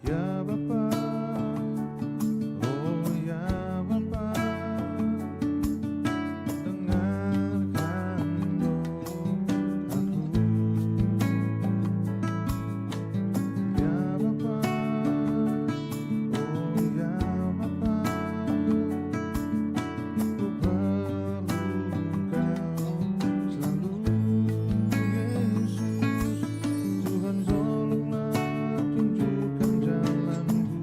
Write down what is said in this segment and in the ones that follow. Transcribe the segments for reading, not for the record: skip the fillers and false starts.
Ya Bapa, oh ya Bapa, dengarkan doaku. Ya Bapa, oh ya Bapa, ku perlu Kau selalu. Yesus, Tuhan tolonglah tunjukkan jalanku.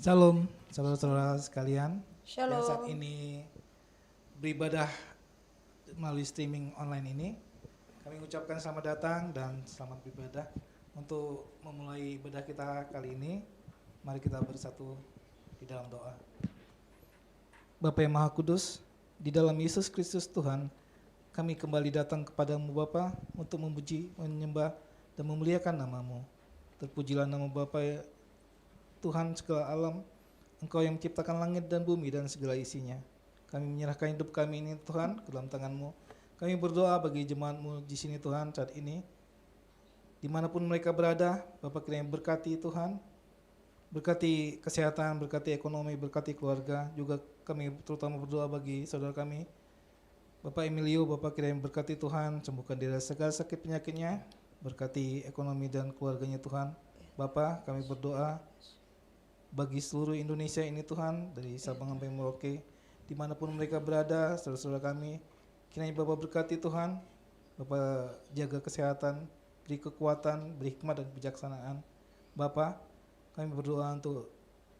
Shalom, saudara-saudara sekalian yang saat Shalom. ini beribadah melalui streaming online ini. Kami mengucapkan selamat datang dan selamat beribadah. Untuk memulai ibadah kita kali ini, mari kita bersatu di dalam doa. Bapa yang Maha Kudus, di dalam Yesus Kristus Tuhan, kami kembali datang kepadamu Bapa untuk memuji, menyembah, dan memuliakan nama-Mu. Terpujilah nama Bapa Tuhan segala alam, Engkau yang menciptakan langit dan bumi dan segala isinya. Kami menyerahkan hidup kami ini Tuhan ke dalam tangan-Mu. Kami berdoa bagi jemaat-Mu di sini Tuhan saat ini. Dimanapun mereka berada, Bapak kiranya berkati Tuhan. Berkati kesehatan, berkati ekonomi, berkati keluarga. Juga kami terutama berdoa bagi saudara kami, Bapak Emilio, Bapak kiranya berkati Tuhan, sembuhkan dia dari segala sakit penyakitnya. Berkati ekonomi dan keluarganya Tuhan. Bapak, kami berdoa bagi seluruh Indonesia ini Tuhan, dari Sabang sampai Merauke, dimanapun mereka berada, saudara-saudara kami, kiranya Bapak berkati Tuhan, Bapak jaga kesehatan, beri kekuatan, beri hikmat dan kebijaksanaan. Bapak, kami berdoa untuk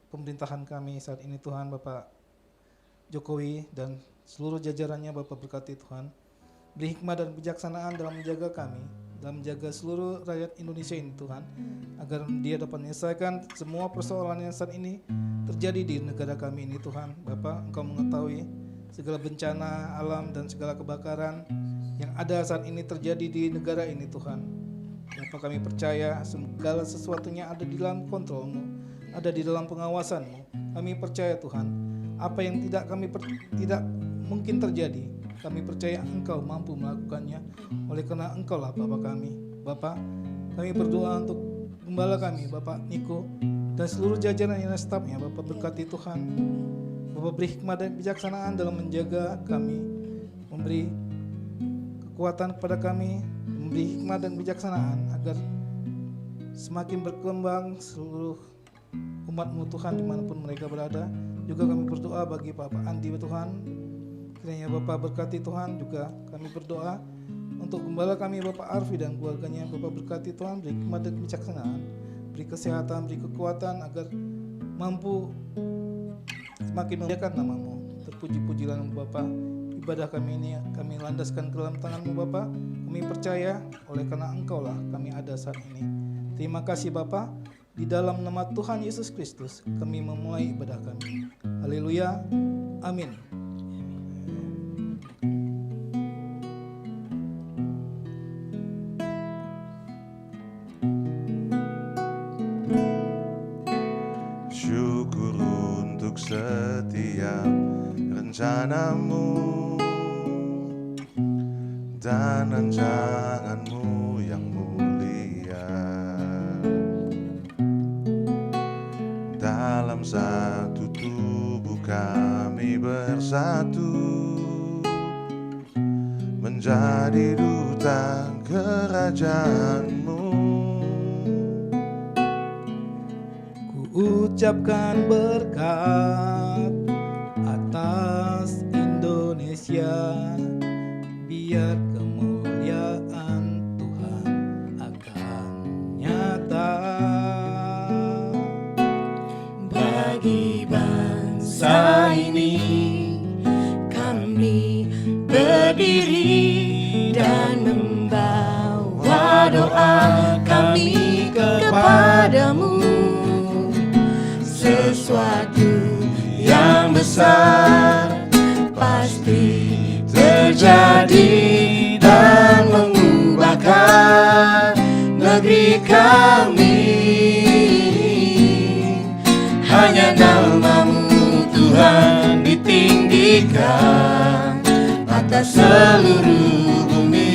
pemerintahan kami saat ini Tuhan, Bapak Jokowi dan seluruh jajarannya, Bapak berkati Tuhan, beri hikmat dan kebijaksanaan dalam menjaga kami, dalam menjaga seluruh rakyat Indonesia ini Tuhan, agar dia dapat menyelesaikan semua persoalan yang saat ini terjadi di negara kami ini Tuhan. Bapak, Engkau mengetahui segala bencana alam dan segala kebakaran yang ada saat ini terjadi di negara ini Tuhan. Bapak, kami percaya segala sesuatunya ada di dalam kontrol-Mu, ada di dalam pengawasan-Mu. Kami percaya Tuhan, apa yang tidak mungkin terjadi, kami percaya Engkau mampu melakukannya. Oleh karena Engkau lah Bapa kami. Bapak, kami berdoa untuk gembala kami, Bapak Niko, dan seluruh jajaran dan stafnya. Bapak berkati Tuhan. Bapak beri hikmat dan kebijaksanaan dalam menjaga kami, memberi kekuatan kepada kami, memberi hikmat dan kebijaksanaan agar semakin berkembang seluruh umat-Mu Tuhan dimanapun mereka berada. Juga kami berdoa bagi Bapak Andi Tuhan, kiranya Bapak berkati Tuhan. Juga kami berdoa untuk gembala kami Bapak Arfi dan keluarganya. Bapak berkati Tuhan, beri hikmat dan kebijaksanaan, beri kesehatan, beri kekuatan agar mampu semakin memuliakan nama-Mu. Terpuji-pujilah nama Bapak. Ibadah kami ini kami landaskan ke dalam tangan-Mu Bapak. Kami percaya oleh karena Engkau lah kami ada saat ini. Terima kasih Bapak. Di dalam nama Tuhan Yesus Kristus kami memulai ibadah kami. Haleluya. Amin. Syukur untuk setiap rencana-Mu dan rancangan-Mu yang mulia. Dalam satu tubuh kami bersatu, menjadi duta kerajaan-Mu. Ucapkan berkat atas Indonesia, biar kemuliaan Tuhan akan nyata Bagi bangsa ini kami berdiri dan membawa doa kami kepadamu. Sesuatu yang besar pasti terjadi dan mengubahkan negeri kami. Hanya nama-Mu Tuhan ditinggikan atas seluruh bumi.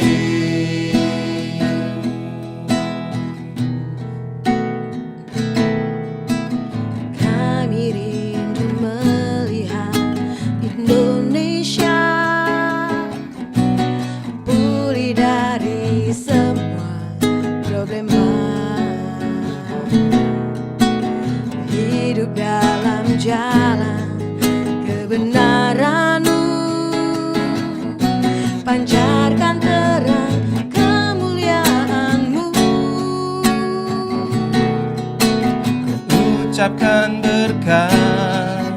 Kami rindu melihat Indonesia pulih dari semua problema, hidup dalam jalan kebenaran-Mu, pancarkan terang kemuliaan-Mu. ucapkan berkat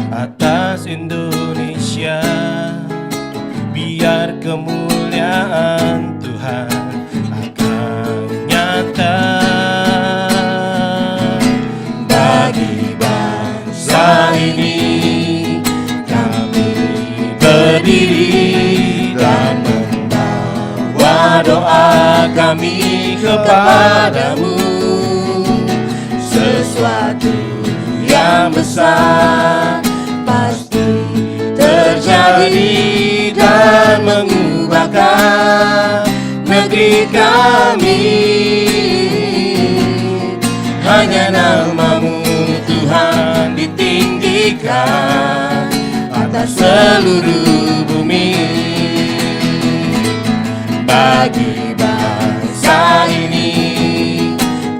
atas Indonesia, biar kemuliaan Tuhan akan nyata bagi bangsa ini. Kami berdiri dan membawa doa kami kepadamu. Sesuatu yang besar pasti terjadi dan mengubahkan negeri kami. Hanya namamu Tuhan ditinggikan atas seluruh bumi. Bagi bangsa ini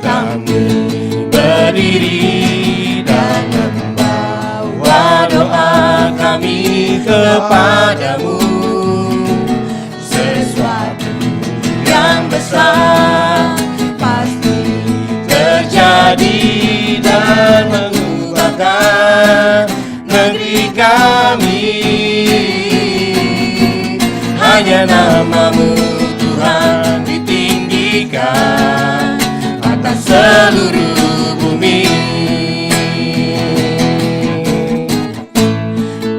kami berdiri dan membawa doa kami kepadamu. Sesuatu yang besar pasti terjadi dan mengubahkan negeri kami. Hanya namamu Tuhan ditinggikan atas seluruh bumi.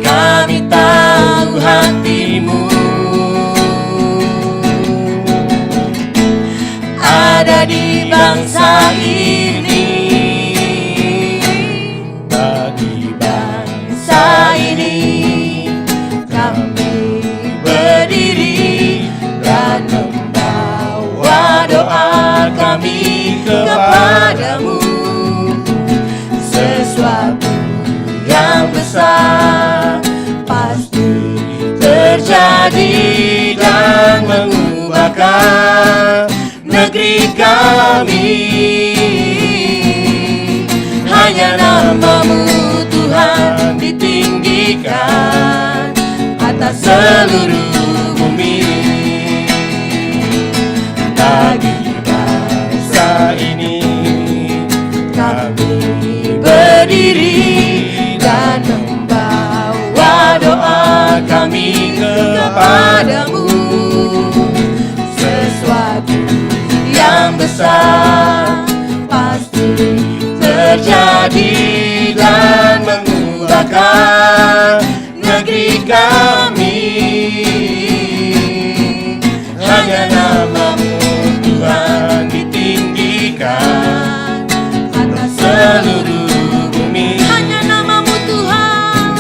Kami tahu hatimu ada di bangsa ini. Bagi bangsa ini kami berdiri dan membawa doa kami kepadamu. Sesuatu yang besar pasti terjadi dan mengubahkan negeri kami. Hanya namamu Tuhan ditinggikan atas seluruh bumi. Bagi bangsa ini kami berdiri dan membawa doa kami kepadamu. Sesuatu yang besar pasti terjadi dan mengubahkan negeri kami. Hanya namamu Tuhan ditinggikan atas seluruh bumi. Hanya namamu Tuhan,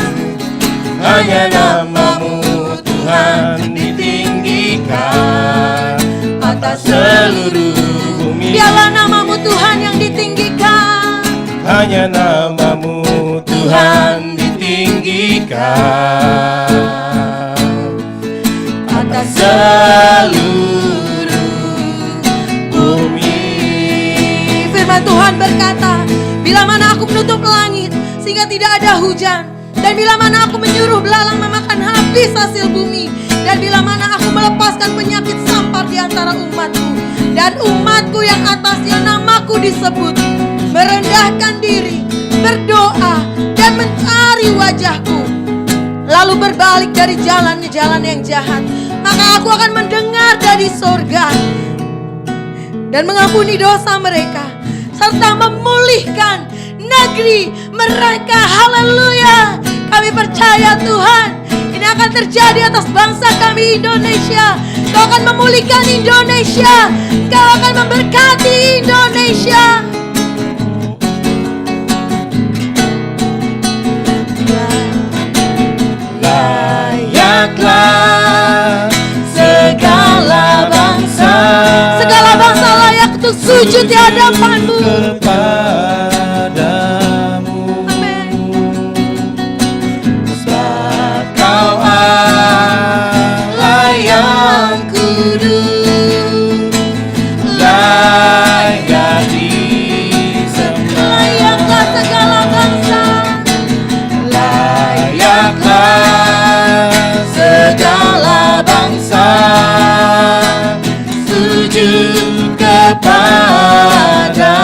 hanya namamu Tuhan ditinggikan atas seluruh bumi. Biarlah namamu Tuhan yang ditinggikan. Hanya namamu Tuhan ditinggikan atas seluruh bumi. Firman Tuhan berkata, bila mana aku menutup langit sehingga tidak ada hujan, dan bila mana aku menyuruh belalang memakan habis hasil bumi, dan bila mana aku melepaskan penyakit sampar di antara umatku, dan umatku yang atasnya namaku disebut merendahkan diri, berdoa dan mencari wajahku, lalu berbalik dari jalan-jalan yang jahat, maka aku akan mendengar dari sorga dan mengampuni dosa mereka serta memulihkan negeri mereka. Haleluya. Kami percaya Tuhan, ini akan terjadi atas bangsa kami Indonesia. Kau akan memulihkan Indonesia, Kau akan memberkati Indonesia. Layaklah segala bangsa layak untuk sujud di hadapanmu. Kepadamu, amin. Sebab Kau Allah yang kudus, layak disembah. Layaklah segala bangsa, layaklah segala bangsa sujud kepada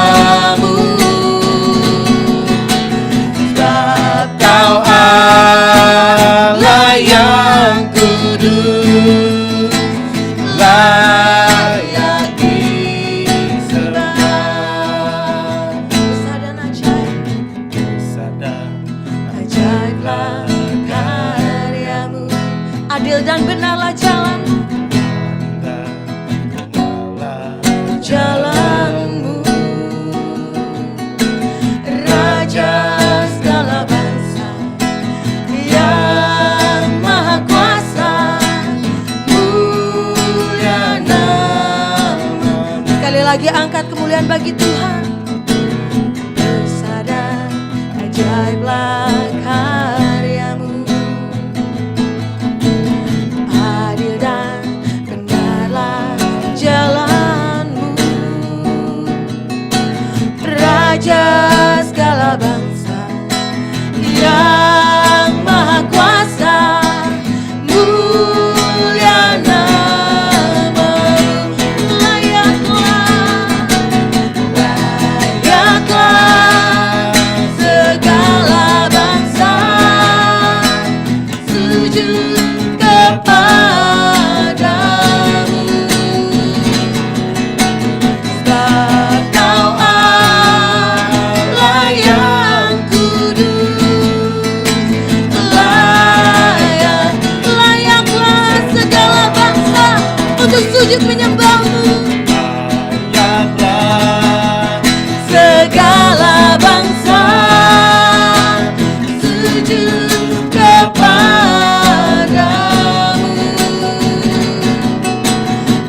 ajaiblah karyamu. Adil dan benarlah jalanmu, jalanmu. Raja segala bangsa yang maha kuasa, mulia namamu. Sekali lagi angkat kemuliaan bagi Tuhan. Bersadar ajaiblah karyamu, adil dan benarlah jalanmu. Raja segala bangsa yang maha kuasa, mulia namamu. Layaklah segala bangsa sujud kepadamu. Sebab Kau Allah yang kudus, layaklah segala bangsa untuk sujud menyembah-Mu. Segala bangsa sujud kepadamu.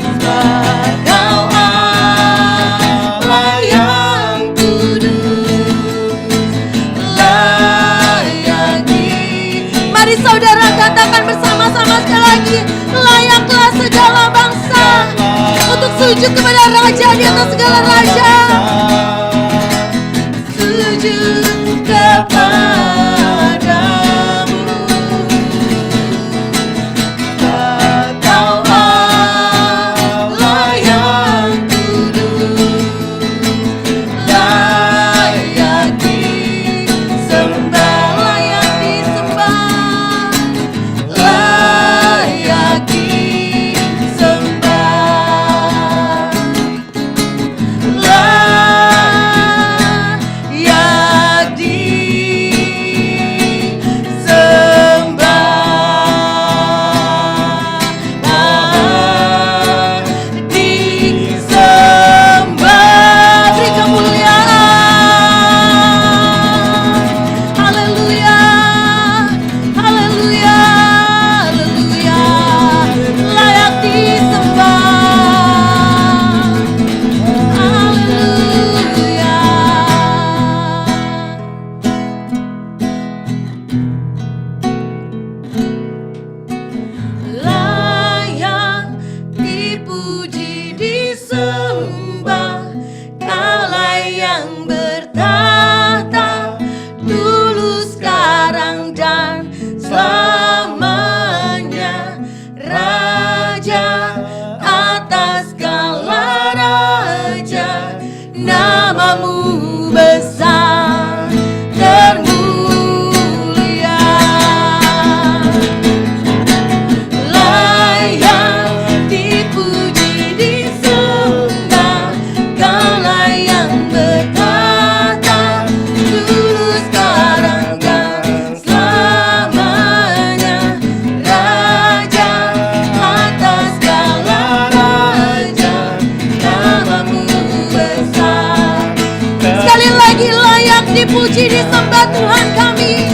Sebab Kau Allah yang kudus, layaknya. Mari saudara katakan bersama-sama sekali lagi. Layaklah segala bangsa untuk sujud kepada Raja di atas segala raja. Sujud kepadamu. Kau Allah yang kudus, layak disembah, layak disembah, layak disembah, layak disembah. Beri kemuliaan. Haleluya, haleluya, haleluya. Layak disembah. Haleluya. Layak dipuji, disembah, Kaulah yang bertahta dulu, sekarang dan selamanya. Raja atas segala raja, namamu besar termulia. Layak dipuji, disembah, Kaulah yang bertahta dulu, sekarang dan selamanya. Raja atas segala raja, namamu besar. Sekali lagi, layak dipuji, disembah Tuhan kami.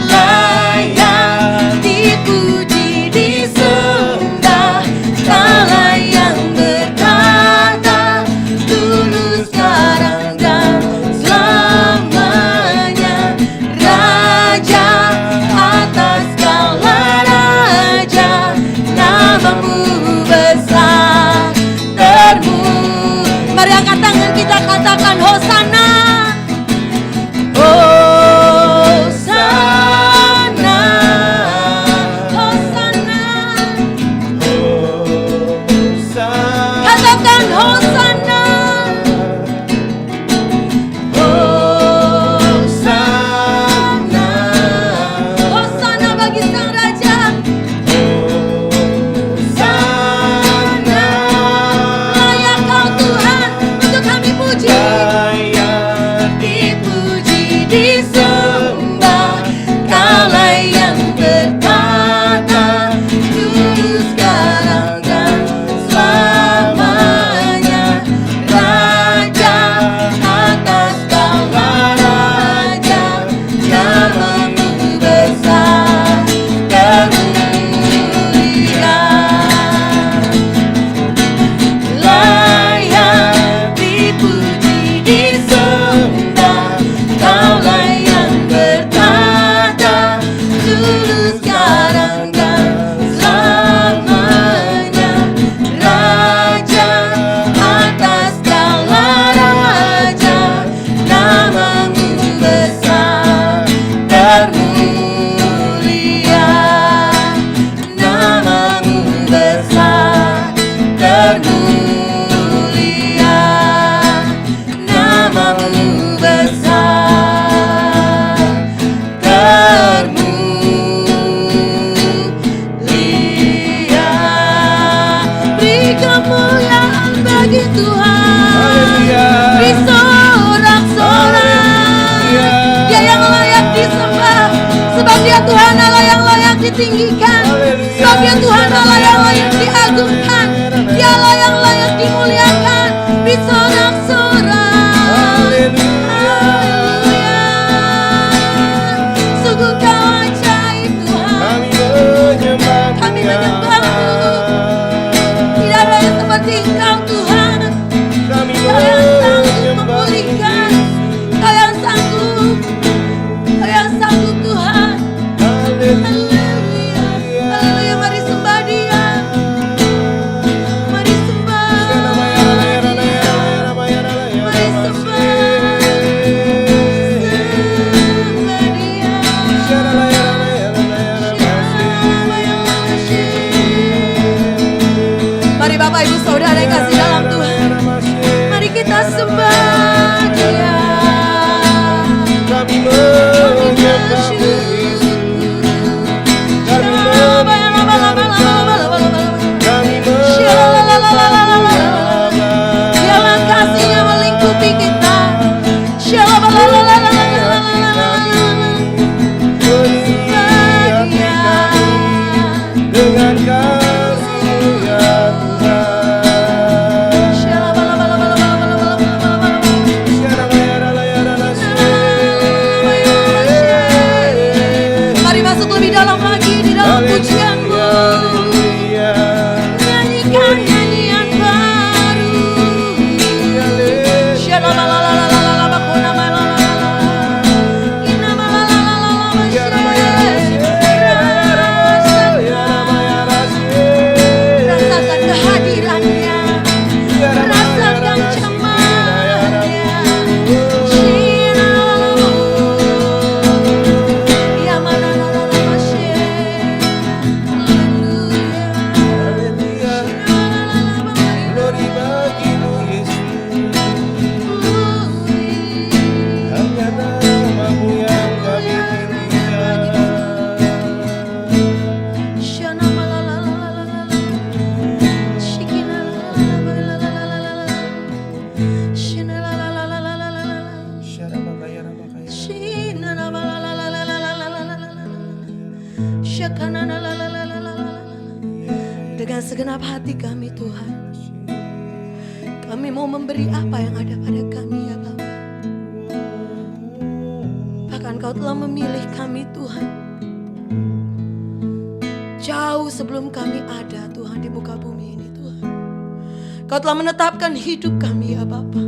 Layak dipuji, disembah, Kaulah yang bertahta dulu, sekarang dan selamanya. Raja atas segala raja, namamu besar termulia. Mari angkat tangan kita, katakan Hosana. Hosana, Hosana. Katakan Hosana. Hosana, Hosana bagi Sang Raja. Hosana, layak Kau Tuhan untuk kami puji. Dipuji, disembah, ya Tuhan Allah yang layak ditinggikan. Sebab ya Tuhan Allah yang layak diagungkan. Dialah yang layak dimuliakan di sorak-sorak. Haleluya. Sungguh Kau ajaib Tuhan. Kami menyembah-Mu. Tidak ada yang seperti Engkau Tuhan. Kau yang sanggup memulihkan. Kau yang sanggup. Kau yang sanggup Tuhan. Haleluya. Haleluya. Mari sembah Dia. Mari sembah. Mari sembah. Sembah Dia. Mari Bapak Ibu Saudara yang kasih dalam Tuhan. Mari kita sembah Dia. Kami menyembah-Mu, kami Biarlah kasih-Nya melingkupi kita. dengan kasih ya Mari masuk lebih dalam lagi di dalam pujian-Mu. Nyanyikan nyanyian baru. Rasakan kehadiran-Nya. Rasakan jemaat-Nya. Ya mana Glory bagimu Yesus, hanya nama-Mu yang kami tinggikan. Dengan segenap hati kami Tuhan, kami mau memberi apa yang ada pada kami ya Bapa. Bahkan Kau telah memilih kami Tuhan, jauh sebelum kami ada Tuhan di muka bumi ini Tuhan. Kau telah menetapkan hidup kami ya Bapa.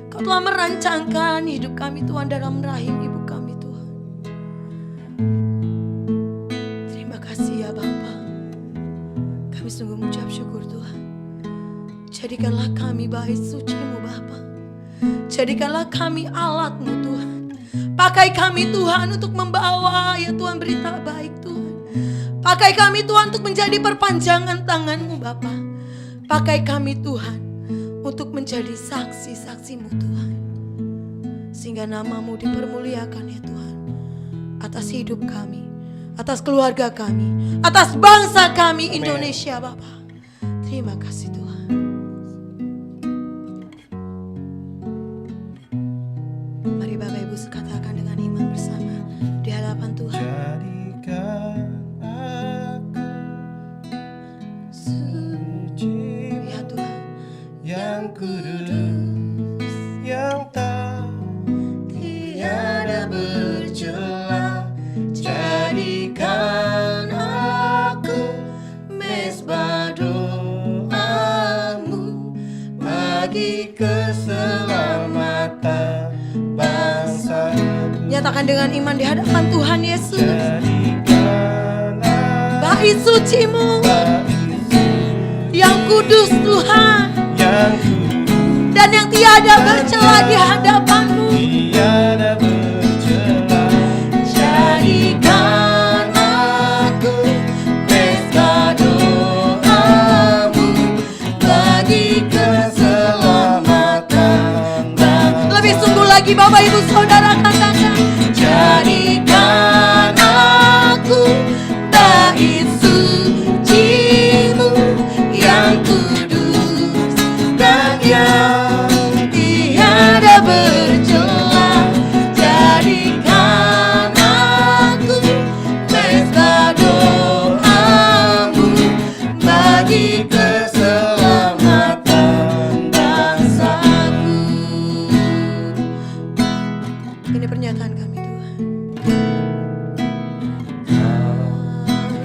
Kau telah merancangkan hidup kami Tuhan dalam rahim ibu kami Tuhan. Terima kasih ya Bapa. Kami sungguh mengucap syukur Tuhan. Jadikanlah kami bait suci-Mu Bapa. Jadikanlah kami alat-Mu Tuhan. Pakai kami Tuhan untuk membawa ya Tuhan berita baik Tuhan. Pakai kami Tuhan untuk menjadi perpanjangan tangan-Mu Bapa. Pakai kami Tuhan untuk menjadi saksi-saksi-Mu Tuhan. Sehingga nama-Mu dipermuliakan ya Tuhan. Atas hidup kami, atas keluarga kami, atas bangsa kami Indonesia Bapa. Terima kasih Tuhan. Mari Bapak Ibu katakan dengan iman bersama di hadapan Tuhan. Jadikan aku suci Ya Tuhan, yang kudus, yang tak tiada bercela. Jadikan aku mesbah doa-Mu bagi keselamatan bangsa. nyatakan dengan iman di hadapan Tuhan Yesus. Jadikan Bait suci-Mu aku yang kudus Tuhan, yang kudus, dan yang tiada bercela di hadapan-Mu. tiada bercela. Jadikan aku pesta doa-Mu bagi keselamatan bangsa. Lebih sungguh lagi Bapak Ibu Saudara katakan, Jadikan aku bait suci-Mu yang kudus dan yang tiada bercela. Jadikan aku Ini pernyataan kami Tuhan. Kau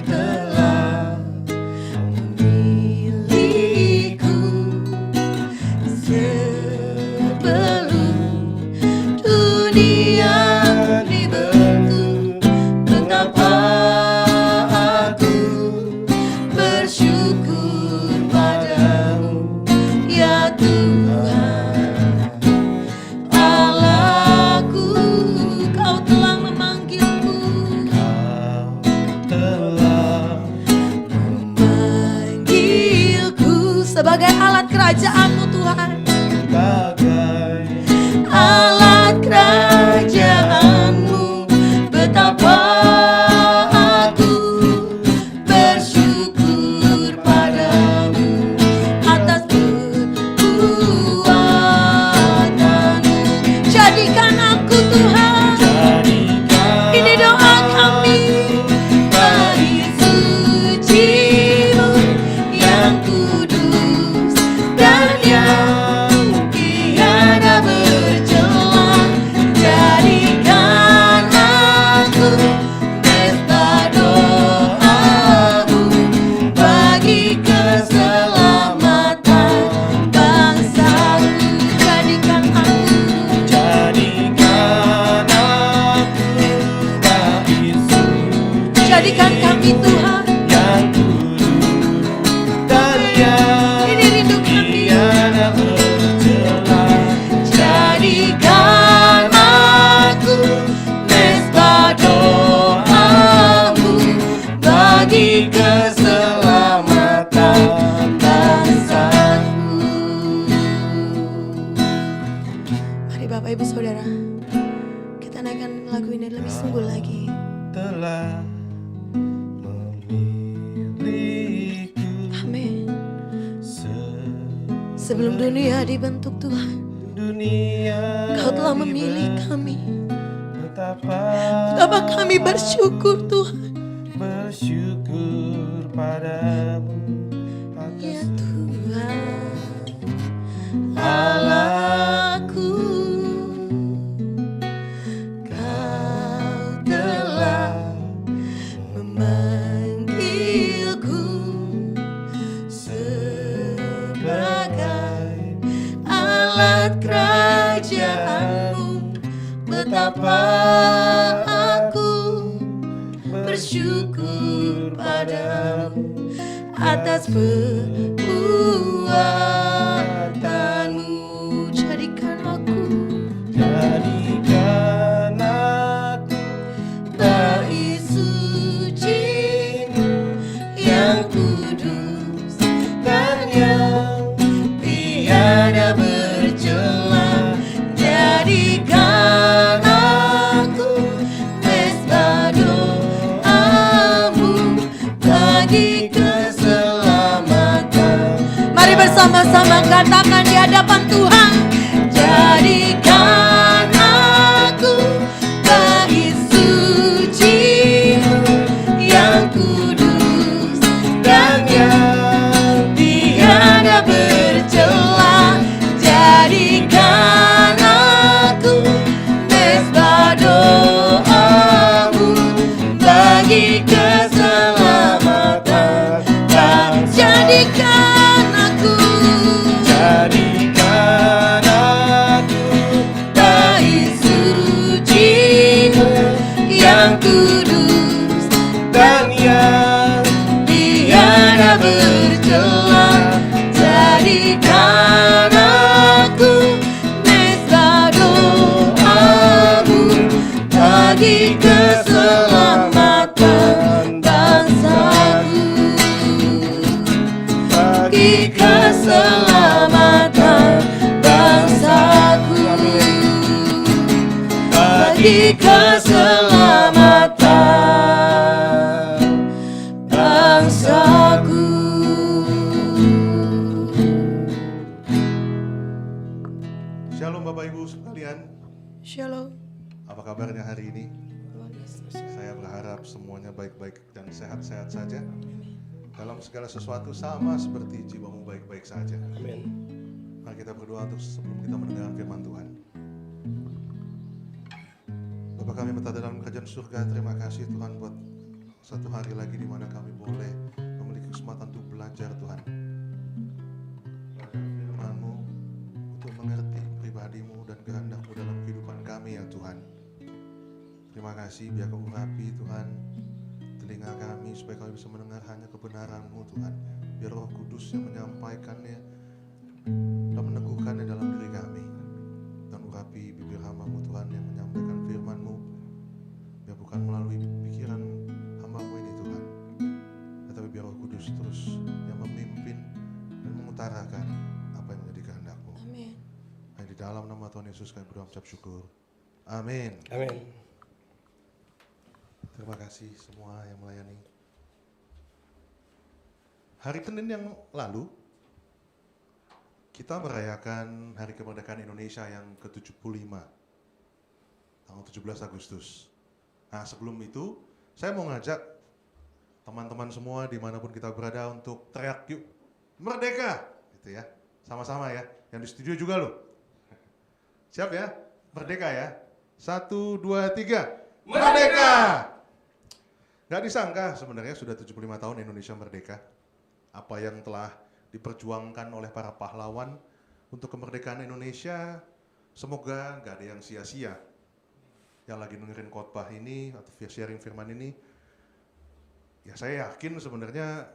telah memilihku sebelum dunia dibentuk. Betapa aku bersyukur padamu ya Tuhan Allahku. Kau telah memanggilku, memanggilku Sebagai alat kerajaanmu Tuhan. alat kerajaanmu. Betapa aku bersyukur padamu atas perbuatanmu. Jadikan aku Tuhan. Ini doa kami. Bait suci-Mu yang kudus dan yang tiada bercela. Jadikan aku pesta doa-Mu bagi keselamatan bangsa-Mu. Jadikan kami Tuhan. Ini rindu kami. Jadikan aku mesbah doa-Mu bagi keselamatan bangsa-Mu. Mari Bapak Ibu Saudara, kita naikkan lagu ini lebih sungguh lagi. Telah memilihku Amin. Sebelum dunia dibentuk Tuhan, dunia. Kau telah memilih kami. Betapa Betapa kami bersyukur Tuhan. bersyukur padamu Ya atas Tuhan Allahku. Kau telah memanggilku sebagai alat kerajaanmu. Betapa aku bersyukur padamu atas perbuatanmu. jadikan aku. Jadikan aku bait suci-Mu yang kudus dan yang tiada bercela. Jadikan aku mesbah doa-Mu bagi keselamatan. Mari bersama-sama katakan di hadapan Tuhan. Jadikan aku bait suci-Mu yang kudus dan yang tiada bercela. Jadikan aku mesbah doa-Mu bagi keselamatan bangsa. Jadikan aku. Jadikan aku bait suci-Mu yang kudus dan yang tiada bercela. Jadikan aku mesbah doa-Mu bagi keselamatan bangsa-Ku. Bagi keselamatan bangsa-Ku. Bagi keselamatan bangsa-Ku. Shalom Bapak Ibu sekalian, Shalom. apa kabarnya hari ini? Saya berharap semuanya baik-baik dan sehat-sehat saja. Dalam segala sesuatu sama seperti jiwamu baik-baik saja. Amin. Mari kita berdoa untuk sebelum kita mendengarkan firman Tuhan. Bapa kami minta dalam kerajaan surga, terima kasih Tuhan buat satu hari lagi di mana kami boleh memiliki kesempatan untuk belajar Tuhan. Belajar firman-Mu untuk mengerti pribadi-Mu dan kehendak-Mu dalam kehidupan kami ya Tuhan. Terima kasih biar Kau urapi Tuhan telinga kami supaya kami bisa mendengar hanya kebenaran-Mu Tuhan. Biar Roh Kudus yang menyampaikannya dan meneguhkannya dalam diri kami. Dan urapi bibir hamba-Mu Tuhan yang menyampaikan firman-Mu. Biar bukan melalui pikiran hamba-Mu ini Tuhan, tetapi biar Roh Kudus terus yang memimpin dan mengutarakan apa yang menjadi kehendak-Mu. Amin. Hanya di dalam nama Tuhan Yesus kami berdoa mengucap syukur. Amin. Amin. Terima kasih semua yang melayani. Hari Senin yang lalu, kita merayakan Hari Kemerdekaan Indonesia yang ke-75, tanggal 17 Agustus. Nah sebelum itu, saya mau ngajak teman-teman semua dimanapun kita berada untuk teriak yuk, Merdeka! Gitu ya, sama-sama ya, yang di studio juga loh. Siap ya? Merdeka ya? 1, 2, 3, Merdeka! Gak disangka sebenarnya sudah 75 tahun Indonesia merdeka. Apa yang telah diperjuangkan oleh para pahlawan untuk kemerdekaan Indonesia, semoga gak ada yang sia-sia. Yang lagi dengerin khotbah ini atau sharing firman ini, ya saya yakin sebenarnya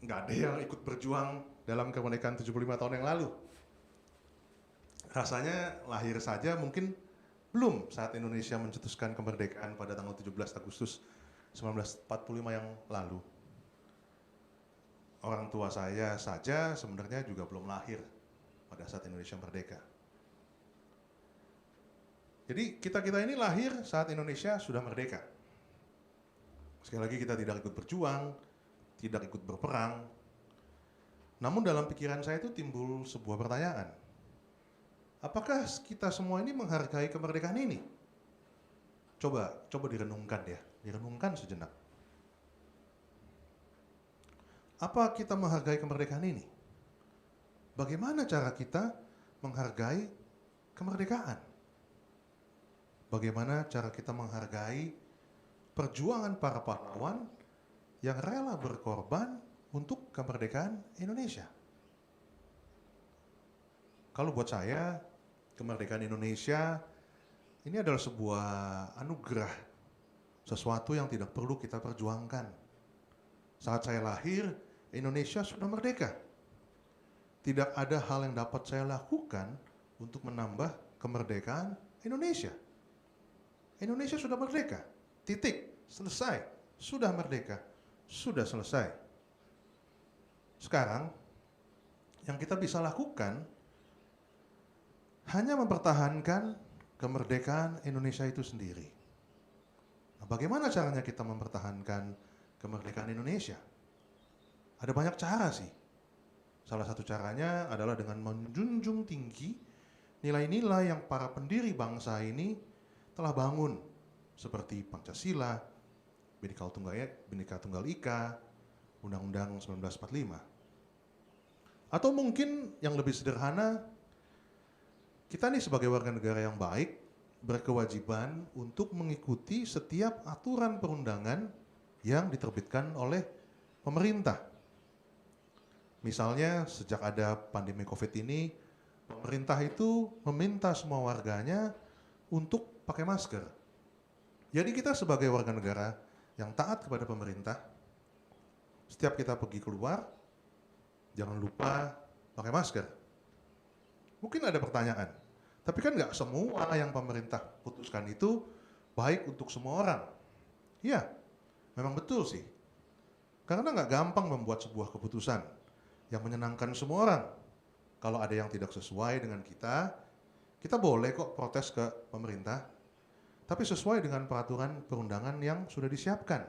gak ada yang ikut berjuang dalam kemerdekaan 75 tahun yang lalu. Rasanya lahir saja mungkin belum saat Indonesia mencetuskan kemerdekaan pada tanggal 17 Agustus 1945 yang lalu. Orang tua saya saja sebenarnya juga belum lahir pada saat Indonesia merdeka. Jadi kita-kita ini lahir saat Indonesia sudah merdeka. Sekali lagi kita tidak ikut berjuang, tidak ikut berperang. Namun dalam pikiran saya itu timbul sebuah pertanyaan. Apakah kita semua ini menghargai kemerdekaan ini? Coba direnungkan ya, direnungkan sejenak. Apa kita menghargai kemerdekaan ini? Bagaimana cara kita menghargai kemerdekaan? Bagaimana cara kita menghargai perjuangan para pahlawan yang rela berkorban untuk kemerdekaan Indonesia? Kalau buat saya, kemerdekaan Indonesia ini adalah sebuah anugerah, sesuatu yang tidak perlu kita perjuangkan. Saat saya lahir, Indonesia sudah merdeka. Tidak ada hal yang dapat saya lakukan untuk menambah kemerdekaan Indonesia. Indonesia sudah merdeka, titik, selesai, sudah merdeka, sudah selesai. Sekarang, yang kita bisa lakukan hanya mempertahankan kemerdekaan Indonesia itu sendiri. Nah, bagaimana caranya kita mempertahankan kemerdekaan Indonesia? Ada banyak cara sih. Salah satu caranya adalah dengan menjunjung tinggi nilai-nilai yang para pendiri bangsa ini telah bangun, seperti Pancasila, Bhinneka Tunggal Ika, Undang-Undang 1945. Atau mungkin yang lebih sederhana, kita nih sebagai warga negara yang baik berkewajiban untuk mengikuti setiap aturan perundangan yang diterbitkan oleh pemerintah. Misalnya sejak ada pandemi COVID ini, pemerintah itu meminta semua warganya untuk pakai masker. Jadi kita sebagai warga negara yang taat kepada pemerintah, setiap kita pergi keluar, jangan lupa pakai masker. Mungkin ada pertanyaan, tapi kan nggak semua yang pemerintah putuskan itu baik untuk semua orang. Iya, memang betul sih. Karena nggak gampang membuat sebuah keputusan yang menyenangkan semua orang. Kalau ada yang tidak sesuai dengan kita boleh kok protes ke pemerintah, tapi sesuai dengan peraturan perundangan yang sudah disiapkan.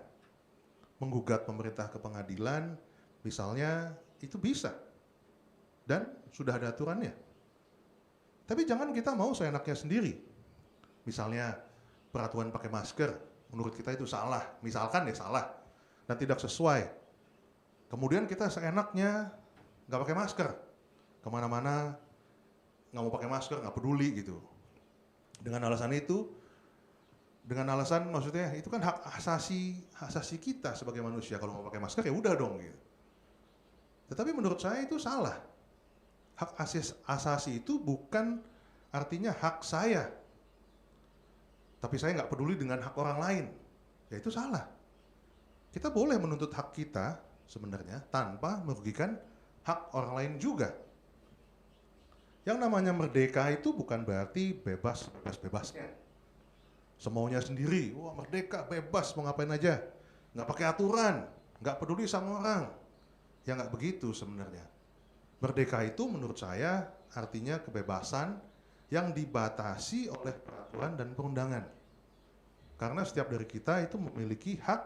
Menggugat pemerintah ke pengadilan, misalnya, itu bisa. Dan sudah ada aturannya. Tapi jangan kita mau seenaknya sendiri. Misalnya, peraturan pakai masker, menurut kita itu salah. Misalkan ya salah, dan tidak sesuai. Kemudian kita seenaknya nggak pakai masker, kemana-mana nggak mau pakai masker, nggak peduli gitu. Dengan alasan itu, Dengan alasan maksudnya itu kan hak asasi kita sebagai manusia, kalau mau pakai masker ya udah dong gitu. Tetapi menurut saya itu salah. Hak asasi itu bukan artinya hak saya. Tapi saya nggak peduli dengan hak orang lain. Ya itu salah. Kita boleh menuntut hak kita sebenarnya tanpa merugikan hak orang lain juga. Yang namanya merdeka itu bukan berarti bebasnya. Semaunya sendiri, wah merdeka, bebas, mau ngapain aja. Nggak pakai aturan, nggak peduli sama orang. Ya nggak begitu sebenarnya. Merdeka itu menurut saya artinya kebebasan yang dibatasi oleh peraturan dan perundangan. Karena setiap dari kita itu memiliki hak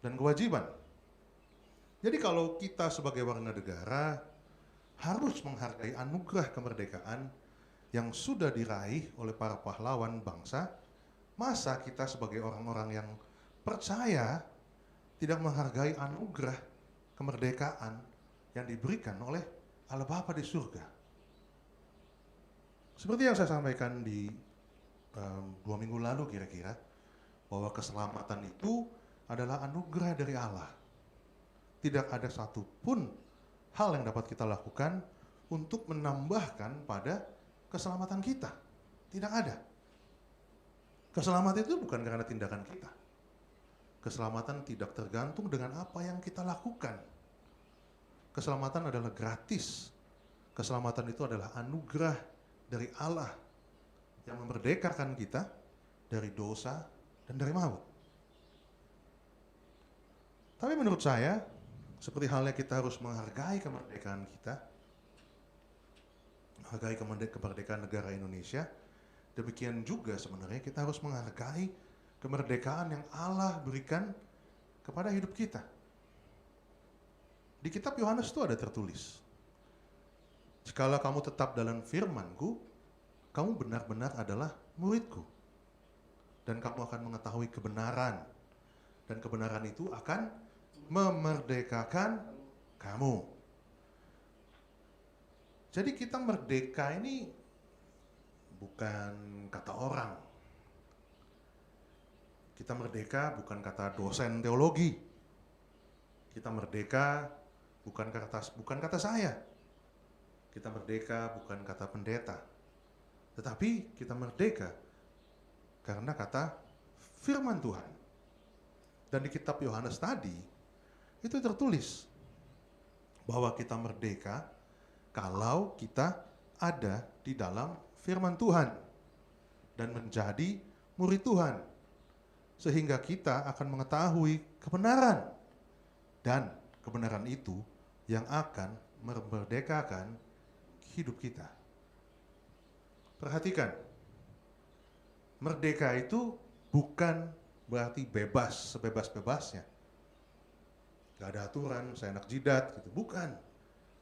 dan kewajiban. Jadi kalau kita sebagai warga negara harus menghargai anugerah kemerdekaan yang sudah diraih oleh para pahlawan bangsa, masa kita sebagai orang-orang yang percaya tidak menghargai anugerah kemerdekaan yang diberikan oleh Allah Bapa di surga. Seperti yang saya sampaikan di 2 minggu lalu kira-kira, bahwa keselamatan itu adalah anugerah dari Allah. Tidak ada satupun hal yang dapat kita lakukan untuk menambahkan pada keselamatan kita. Tidak ada. Keselamatan itu bukan karena tindakan kita. Keselamatan tidak tergantung dengan apa yang kita lakukan. Keselamatan adalah gratis. Keselamatan itu adalah anugerah dari Allah yang memerdekakan kita dari dosa dan dari maut. Tapi menurut saya, seperti halnya kita harus menghargai kemerdekaan kita, menghargai kemerdekaan negara Indonesia, demikian juga sebenarnya kita harus menghargai kemerdekaan yang Allah berikan kepada hidup kita. Di kitab Yohanes itu ada tertulis, "Jikalau kamu tetap dalam firman-Ku, kamu benar-benar adalah murid-Ku, dan kamu akan mengetahui kebenaran, dan kebenaran itu akan memerdekakan kamu." Jadi kita merdeka ini bukan kata orang. Kita merdeka bukan kata dosen teologi. Kita merdeka bukan kata saya. Kita merdeka bukan kata pendeta. Tetapi kita merdeka karena kata firman Tuhan. Dan di kitab Yohanes tadi itu tertulis bahwa kita merdeka kalau kita ada di dalam firman Tuhan dan menjadi murid Tuhan, sehingga kita akan mengetahui kebenaran, dan kebenaran itu yang akan memerdekakan hidup kita. Perhatikan, merdeka itu bukan berarti bebas sebebas-bebasnya. Gak ada aturan, seenak jidat gitu, bukan.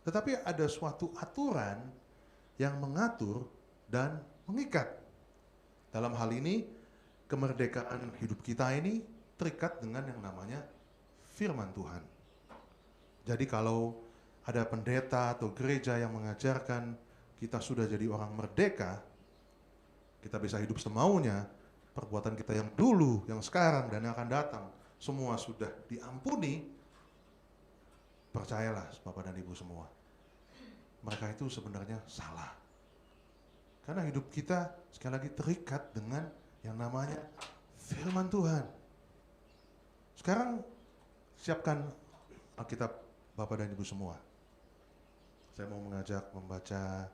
Tetapi ada suatu aturan yang mengatur dan mengikat. Dalam hal ini, kemerdekaan hidup kita ini terikat dengan yang namanya firman Tuhan. Jadi kalau ada pendeta atau gereja yang mengajarkan kita sudah jadi orang merdeka, kita bisa hidup semaunya, perbuatan kita yang dulu, yang sekarang, dan yang akan datang, semua sudah diampuni, percayalah Bapak dan Ibu semua, mereka itu sebenarnya salah. Karena hidup kita sekali lagi terikat dengan yang namanya firman Tuhan. Sekarang siapkan Alkitab Bapak dan Ibu semua. Saya mau mengajak membaca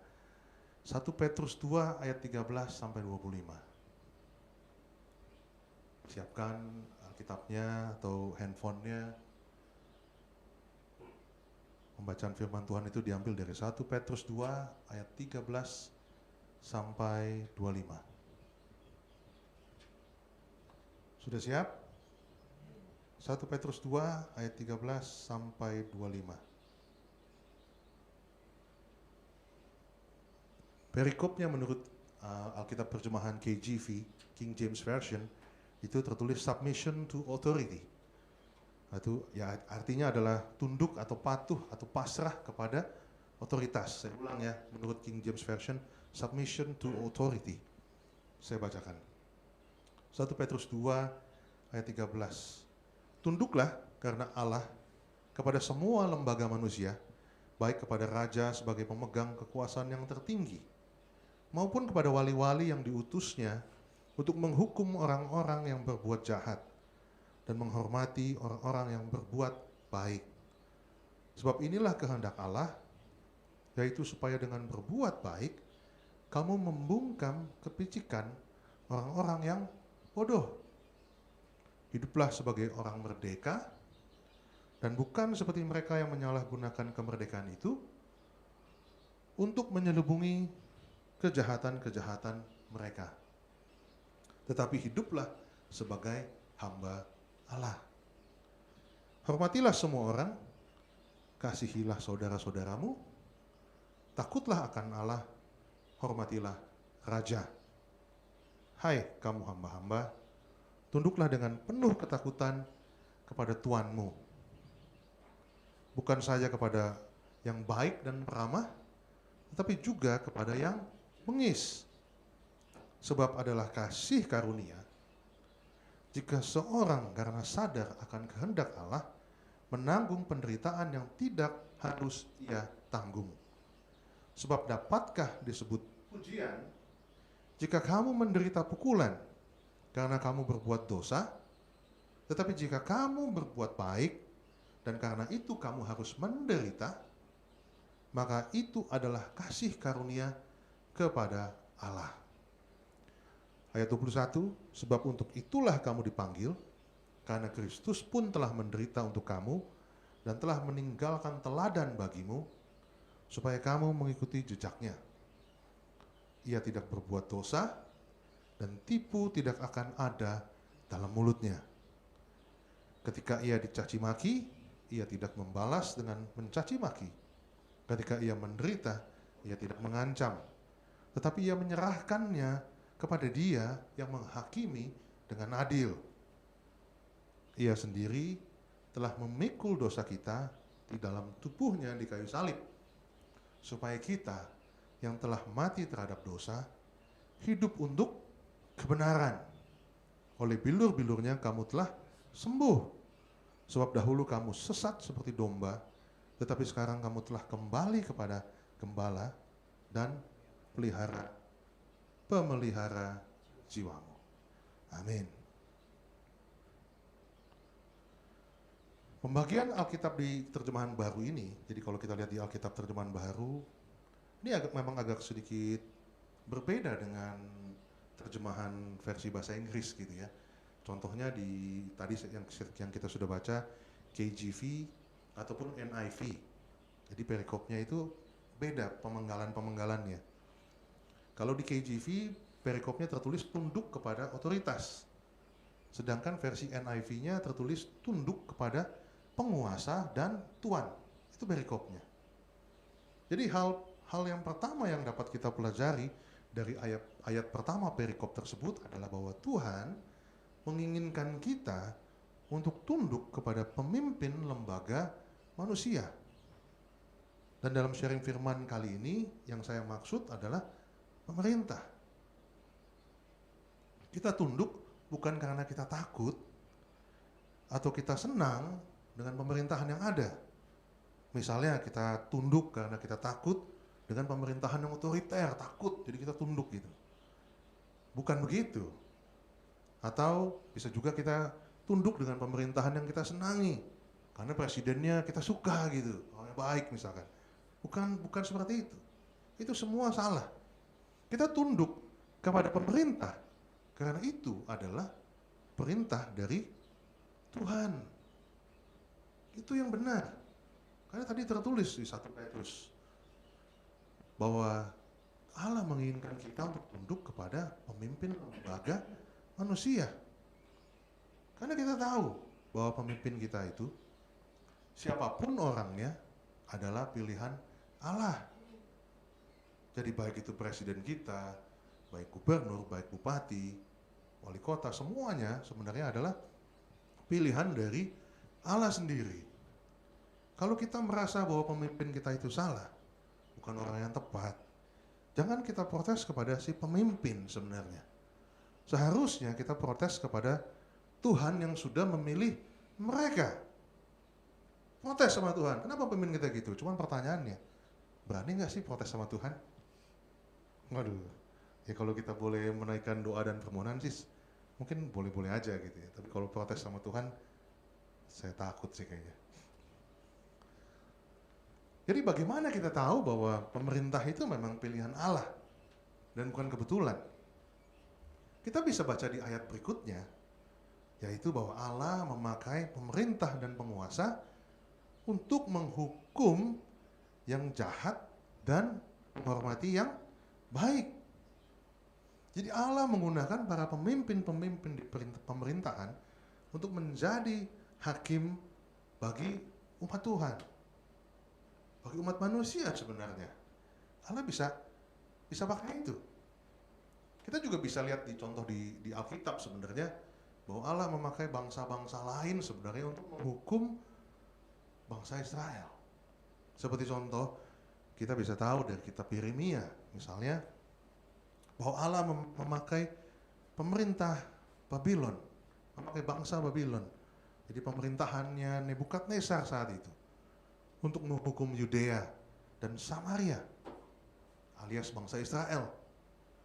1 Petrus 2 ayat 13 sampai 25. Siapkan Alkitabnya atau handphonenya. Pembacaan firman Tuhan itu diambil dari 1 Petrus 2 ayat 13 sampai 25. Sudah siap? 1 Petrus 2 ayat 13 sampai 25. Perikopnya menurut Alkitab terjemahan KJV, King James Version, itu tertulis submission to authority. Itu ya artinya adalah tunduk atau patuh atau pasrah kepada otoritas. Saya ulang ya, menurut King James Version, submission to authority. Saya bacakan. 1 Petrus 2 ayat 13. Tunduklah karena Allah kepada semua lembaga manusia, baik kepada raja sebagai pemegang kekuasaan yang tertinggi, maupun kepada wali-wali yang diutusnya untuk menghukum orang-orang yang berbuat jahat dan menghormati orang-orang yang berbuat baik. Sebab inilah kehendak Allah, yaitu supaya dengan berbuat baik, kamu membungkam kepicikan orang-orang yang bodoh. Hiduplah sebagai orang merdeka, dan bukan seperti mereka yang menyalahgunakan kemerdekaan itu untuk menyelubungi kejahatan-kejahatan mereka. Tetapi hiduplah sebagai hamba Allah. Hormatilah semua orang, kasihilah saudara-saudaramu, takutlah akan Allah, hormatilah raja. Hai kamu hamba-hamba, tunduklah dengan penuh ketakutan kepada Tuanmu, bukan saja kepada yang baik dan ramah, tetapi juga kepada yang bengis. Sebab adalah kasih karunia jika seorang karena sadar akan kehendak Allah menanggung penderitaan yang tidak harus ia tanggung. Sebab dapatkah disebut pujian jika kamu menderita pukulan karena kamu berbuat dosa, tetapi jika kamu berbuat baik dan karena itu kamu harus menderita, maka itu adalah kasih karunia kepada Allah. Ayat 21, sebab untuk itulah kamu dipanggil, karena Kristus pun telah menderita untuk kamu dan telah meninggalkan teladan bagimu, supaya kamu mengikuti jejaknya. Ia tidak berbuat dosa, dan tipu tidak akan ada dalam mulutnya. Ketika ia dicaci maki, ia tidak membalas dengan mencaci maki. Ketika ia menderita, ia tidak mengancam, tetapi ia menyerahkannya kepada Dia yang menghakimi dengan adil. Ia sendiri telah memikul dosa kita di dalam tubuhnya di kayu salib, supaya kita yang telah mati terhadap dosa hidup untuk kebenaran. Oleh bilur-bilurnya kamu telah sembuh. Sebab dahulu kamu sesat seperti domba, tetapi sekarang kamu telah kembali kepada gembala dan pemelihara jiwamu. Amin. Pembagian Alkitab di terjemahan baru ini, jadi kalau kita lihat di Alkitab terjemahan baru, ini memang agak sedikit berbeda dengan terjemahan versi bahasa Inggris gitu ya. Contohnya di tadi yang kita sudah baca KJV ataupun NIV. Jadi perikopnya itu beda pemenggalan-pemenggalannya. Kalau di KJV perikopnya tertulis tunduk kepada otoritas. Sedangkan versi NIV-nya tertulis tunduk kepada penguasa dan tuan. Itu perikopnya. Jadi hal yang pertama yang dapat kita pelajari dari ayat pertama perikop tersebut adalah bahwa Tuhan menginginkan kita untuk tunduk kepada pemimpin lembaga manusia. Dan dalam sharing firman kali ini yang saya maksud adalah pemerintah. Kita tunduk bukan karena kita takut atau kita senang dengan pemerintahan yang ada. Misalnya kita tunduk karena kita takut dengan pemerintahan yang otoriter, takut, jadi kita tunduk gitu. Bukan begitu. Atau bisa juga kita tunduk dengan pemerintahan yang kita senangi, karena presidennya kita suka gitu, orangnya baik misalkan. Bukan seperti itu. Itu semua salah. Kita tunduk kepada pemerintah karena itu adalah perintah dari Tuhan. Itu yang benar. Karena tadi tertulis di 1 Petrus bahwa Allah menginginkan kita untuk tunduk kepada pemimpin lembaga manusia. Karena kita tahu bahwa pemimpin kita itu siapapun orangnya adalah pilihan Allah. Jadi baik itu presiden kita, baik gubernur, baik bupati, wali kota, semuanya sebenarnya adalah pilihan dari Allah sendiri. Kalau kita merasa bahwa pemimpin kita itu salah, bukan orang yang tepat, jangan kita protes kepada si pemimpin sebenarnya. Seharusnya kita protes kepada Tuhan yang sudah memilih mereka. Protes sama Tuhan. Kenapa pemimpin kita gitu? Cuman pertanyaannya, berani nggak sih protes sama Tuhan? Waduh, ya kalau kita boleh menaikkan doa dan permohonan sih, mungkin boleh-boleh aja gitu ya. Tapi kalau protes sama Tuhan, saya takut sih kayaknya. Jadi bagaimana kita tahu bahwa pemerintah itu memang pilihan Allah dan bukan kebetulan? Kita bisa baca di ayat berikutnya, yaitu bahwa Allah memakai pemerintah dan penguasa untuk menghukum yang jahat dan menghormati yang baik. Jadi Allah menggunakan para pemimpin-pemimpin di pemerintahan untuk menjadi hakim bagi umat Tuhan. Bagi umat manusia sebenarnya. Allah bisa pakai itu. Kita juga bisa lihat di contoh di Alkitab sebenarnya bahwa Allah memakai bangsa-bangsa lain sebenarnya untuk menghukum bangsa Israel. Seperti contoh kita bisa tahu dari kitab Yeremia misalnya bahwa Allah memakai pemerintah Babylon, memakai bangsa Babylon. Jadi pemerintahannya Nebukadnezar saat itu untuk menghukum Yudea dan Samaria alias bangsa Israel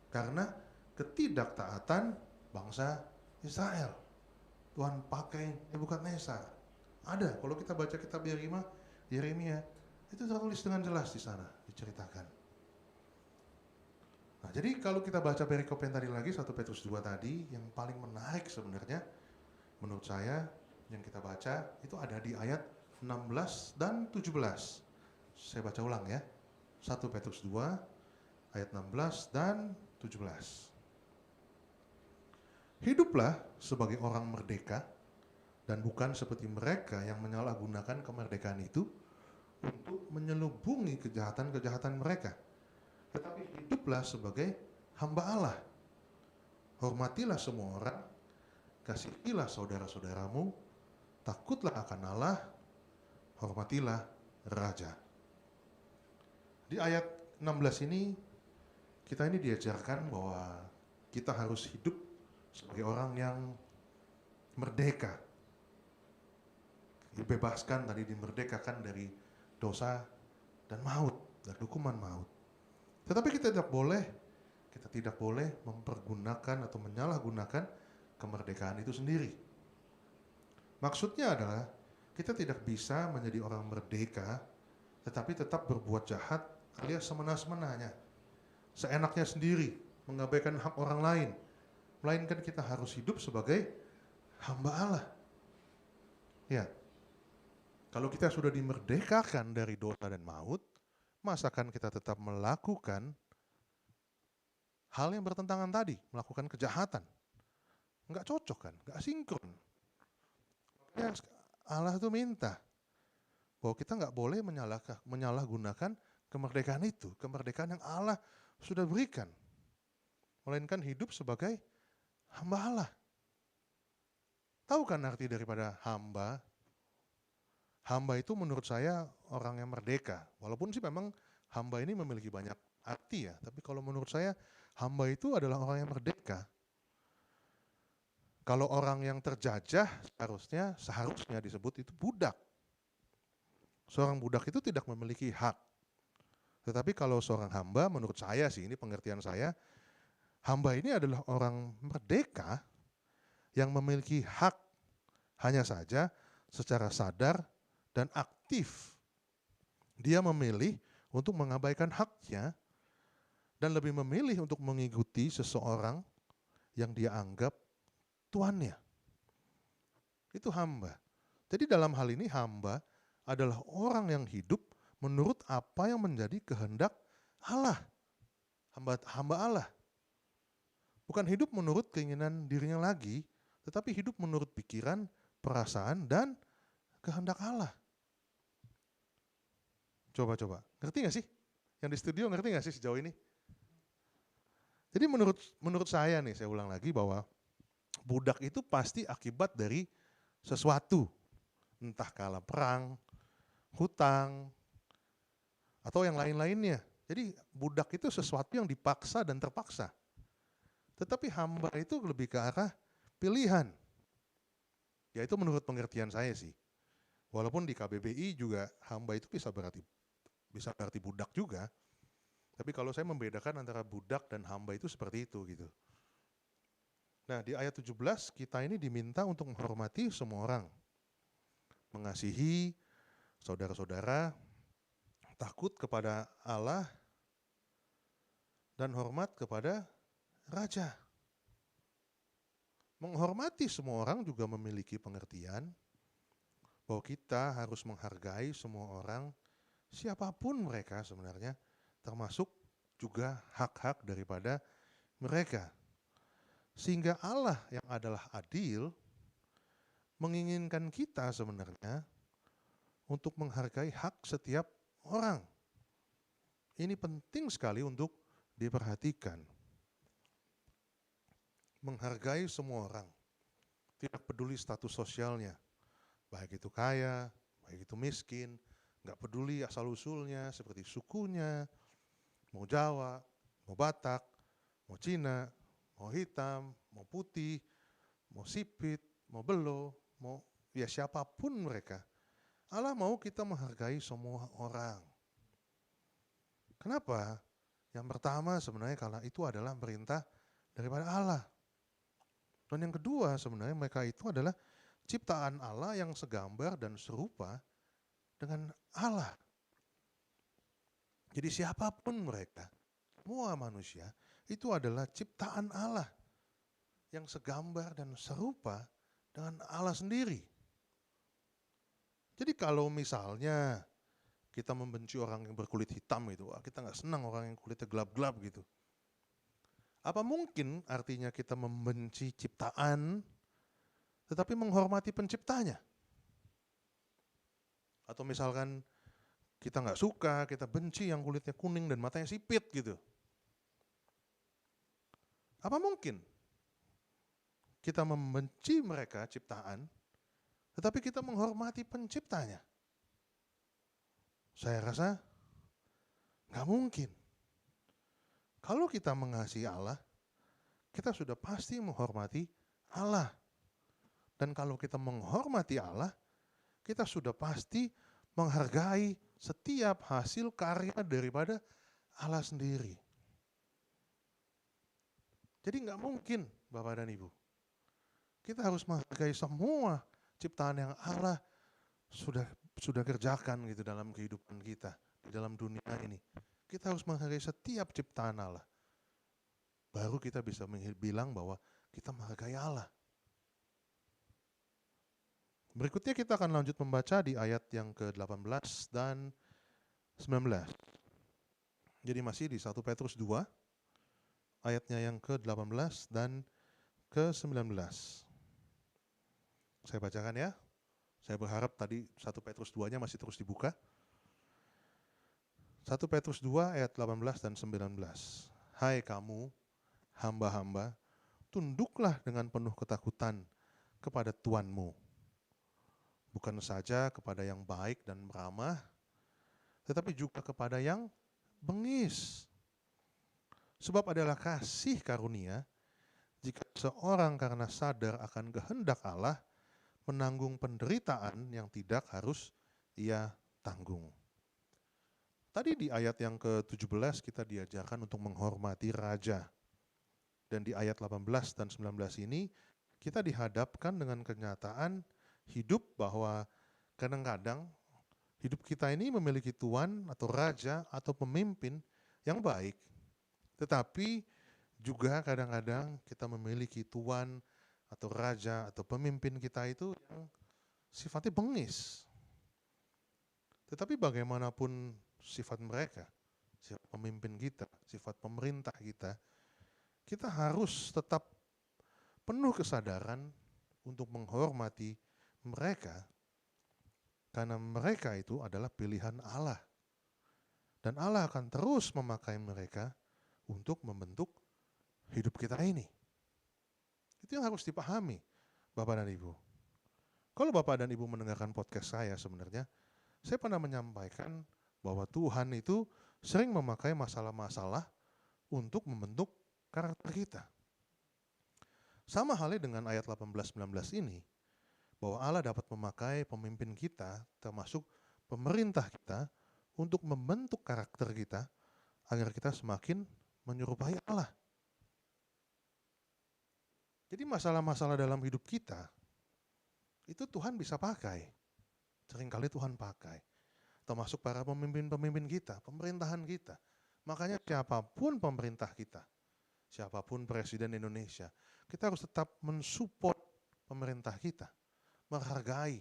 karena ketidaktaatan bangsa Israel. Tuhan pakai Nebukadnezar. Ada, kalau kita baca kitab Yeremia itu tertulis dengan jelas di sana, diceritakan. Nah, jadi kalau kita baca perikop yang tadi lagi, 1 Petrus 2 tadi, yang paling menarik sebenarnya, menurut saya, yang kita baca, itu ada di ayat 16 dan 17. Saya baca ulang ya. 1 Petrus 2, ayat 16 dan 17. Hiduplah sebagai orang merdeka, dan bukan seperti mereka yang menyalahgunakan kemerdekaan itu untuk menyelubungi kejahatan-kejahatan mereka. Tetapi hiduplah sebagai hamba Allah. Hormatilah semua orang, kasihilah saudara-saudaramu, takutlah akan Allah, hormatilah raja. Di ayat 16 ini, kita ini diajarkan bahwa kita harus hidup sebagai orang yang merdeka. Dibebaskan tadi, dimerdekakan dari dosa dan maut, dari hukuman maut. Tetapi kita tidak boleh mempergunakan atau menyalahgunakan kemerdekaan itu sendiri. Maksudnya adalah kita tidak bisa menjadi orang merdeka tetapi tetap berbuat jahat alias semena-menanya, seenaknya sendiri, mengabaikan hak orang lain. Melainkan kita harus hidup sebagai hamba Allah. Ya. Kalau kita sudah dimerdekakan dari dosa dan maut, masakan kita tetap melakukan hal yang bertentangan tadi, melakukan kejahatan? Enggak cocok kan, enggak sinkron. Makanya Allah itu minta bahwa kita enggak boleh menyalahgunakan kemerdekaan itu, kemerdekaan yang Allah sudah berikan. Melainkan hidup sebagai hamba Allah. Tahu kan arti daripada hamba? Hamba itu menurut saya orang yang merdeka. Walaupun sih memang hamba ini memiliki banyak arti ya. Tapi kalau menurut saya hamba itu adalah orang yang merdeka. Kalau orang yang terjajah seharusnya disebut itu budak. Seorang budak itu tidak memiliki hak. Tetapi kalau seorang hamba, menurut saya sih, ini pengertian saya, hamba ini adalah orang merdeka yang memiliki hak, hanya saja secara sadar dan aktif. Dia memilih untuk mengabaikan haknya dan lebih memilih untuk mengikuti seseorang yang dia anggap tuannya. Itu hamba. Jadi dalam hal ini hamba adalah orang yang hidup menurut apa yang menjadi kehendak Allah. Hamba Allah. Bukan hidup menurut keinginan dirinya lagi, tetapi hidup menurut pikiran, perasaan, dan kehendak Allah. Coba. Ngerti gak sih? Yang di studio ngerti gak sih sejauh ini? Jadi menurut saya nih, saya ulang lagi bahwa budak itu pasti akibat dari sesuatu. Entah kala perang, hutang, atau yang lain-lainnya. Jadi budak itu sesuatu yang dipaksa dan terpaksa. Tetapi hamba itu lebih ke arah pilihan. Ya itu menurut pengertian saya sih. Walaupun di KBBI juga hamba itu bisa berarti budak juga. Tapi kalau saya membedakan antara budak dan hamba itu seperti itu gitu. Nah di ayat 17 kita ini diminta untuk menghormati semua orang. Mengasihi saudara-saudara, takut kepada Allah, dan hormat kepada raja. Menghormati semua orang juga memiliki pengertian bahwa kita harus menghargai semua orang, siapapun mereka sebenarnya, termasuk juga hak-hak daripada mereka. Sehingga Allah yang adalah adil menginginkan kita sebenarnya untuk menghargai hak setiap orang. Ini penting sekali untuk diperhatikan. Menghargai semua orang, tidak peduli status sosialnya, baik itu kaya, baik itu miskin, nggak peduli asal-usulnya seperti sukunya, mau Jawa, mau Batak, mau Cina, mau hitam, mau putih, mau sipit, mau belo, mau ya siapapun mereka. Allah mau kita menghargai semua orang. Kenapa? Yang pertama sebenarnya karena itu adalah perintah daripada Allah. Dan yang kedua sebenarnya mereka itu adalah ciptaan Allah yang segambar dan serupa dengan Allah. Jadi siapapun mereka, semua manusia itu adalah ciptaan Allah yang segambar dan serupa dengan Allah sendiri. Jadi kalau misalnya kita membenci orang yang berkulit hitam itu, kita nggak senang orang yang kulitnya gelap-gelap gitu. Apa mungkin artinya kita membenci ciptaan tetapi menghormati penciptanya? Atau misalkan kita nggak suka, kita benci yang kulitnya kuning dan matanya sipit gitu. Apa mungkin kita membenci mereka ciptaan tetapi kita menghormati penciptanya? Saya rasa nggak mungkin. Kalau kita mengasihi Allah, kita sudah pasti menghormati Allah. Dan kalau kita menghormati Allah, kita sudah pasti menghargai setiap hasil karya daripada Allah sendiri. Jadi nggak mungkin Bapak dan Ibu. Kita harus menghargai semua ciptaan yang Allah sudah kerjakan gitu dalam kehidupan kita, di dalam dunia ini. Kita harus menghargai setiap ciptaan Allah. Baru kita bisa bilang bahwa kita menghargai Allah. Berikutnya kita akan lanjut membaca di ayat yang ke-18 dan 19. Jadi masih di 1 Petrus 2, ayatnya yang ke-18 dan ke-19. Saya bacakan ya. Saya berharap tadi 1 Petrus 2-nya masih terus dibuka. 1 Petrus 2 ayat 18 dan 19. Hai kamu, hamba-hamba, tunduklah dengan penuh ketakutan kepada Tuanmu. Bukan saja kepada yang baik dan ramah, tetapi juga kepada yang bengis. Sebab adalah kasih karunia jika seorang karena sadar akan kehendak Allah menanggung penderitaan yang tidak harus ia tanggung. Tadi di ayat yang ke-17 kita diajarkan untuk menghormati raja. Dan di ayat 18 dan 19 ini kita dihadapkan dengan kenyataan hidup bahwa kadang-kadang hidup kita ini memiliki tuan atau raja atau pemimpin yang baik. Tetapi juga kadang-kadang kita memiliki tuan atau raja atau pemimpin kita itu yang sifatnya bengis. Tetapi bagaimanapun sifat mereka, sifat pemimpin kita, sifat pemerintah kita harus tetap penuh kesadaran untuk menghormati mereka karena mereka itu adalah pilihan Allah. Dan Allah akan terus memakai mereka untuk membentuk hidup kita ini. Itu yang harus dipahami Bapak dan Ibu. Kalau Bapak dan Ibu mendengarkan podcast saya sebenarnya, saya pernah menyampaikan bahwa Tuhan itu sering memakai masalah-masalah untuk membentuk karakter kita. Sama halnya dengan ayat 18-19 ini, bahwa Allah dapat memakai pemimpin kita, termasuk pemerintah kita, untuk membentuk karakter kita, agar kita semakin menyerupai Allah. Jadi masalah-masalah dalam hidup kita, itu Tuhan bisa pakai. Seringkali Tuhan pakai. Termasuk para pemimpin-pemimpin kita, pemerintahan kita. Makanya siapapun pemerintah kita, siapapun presiden Indonesia, kita harus tetap mensupport pemerintah kita, menghargai,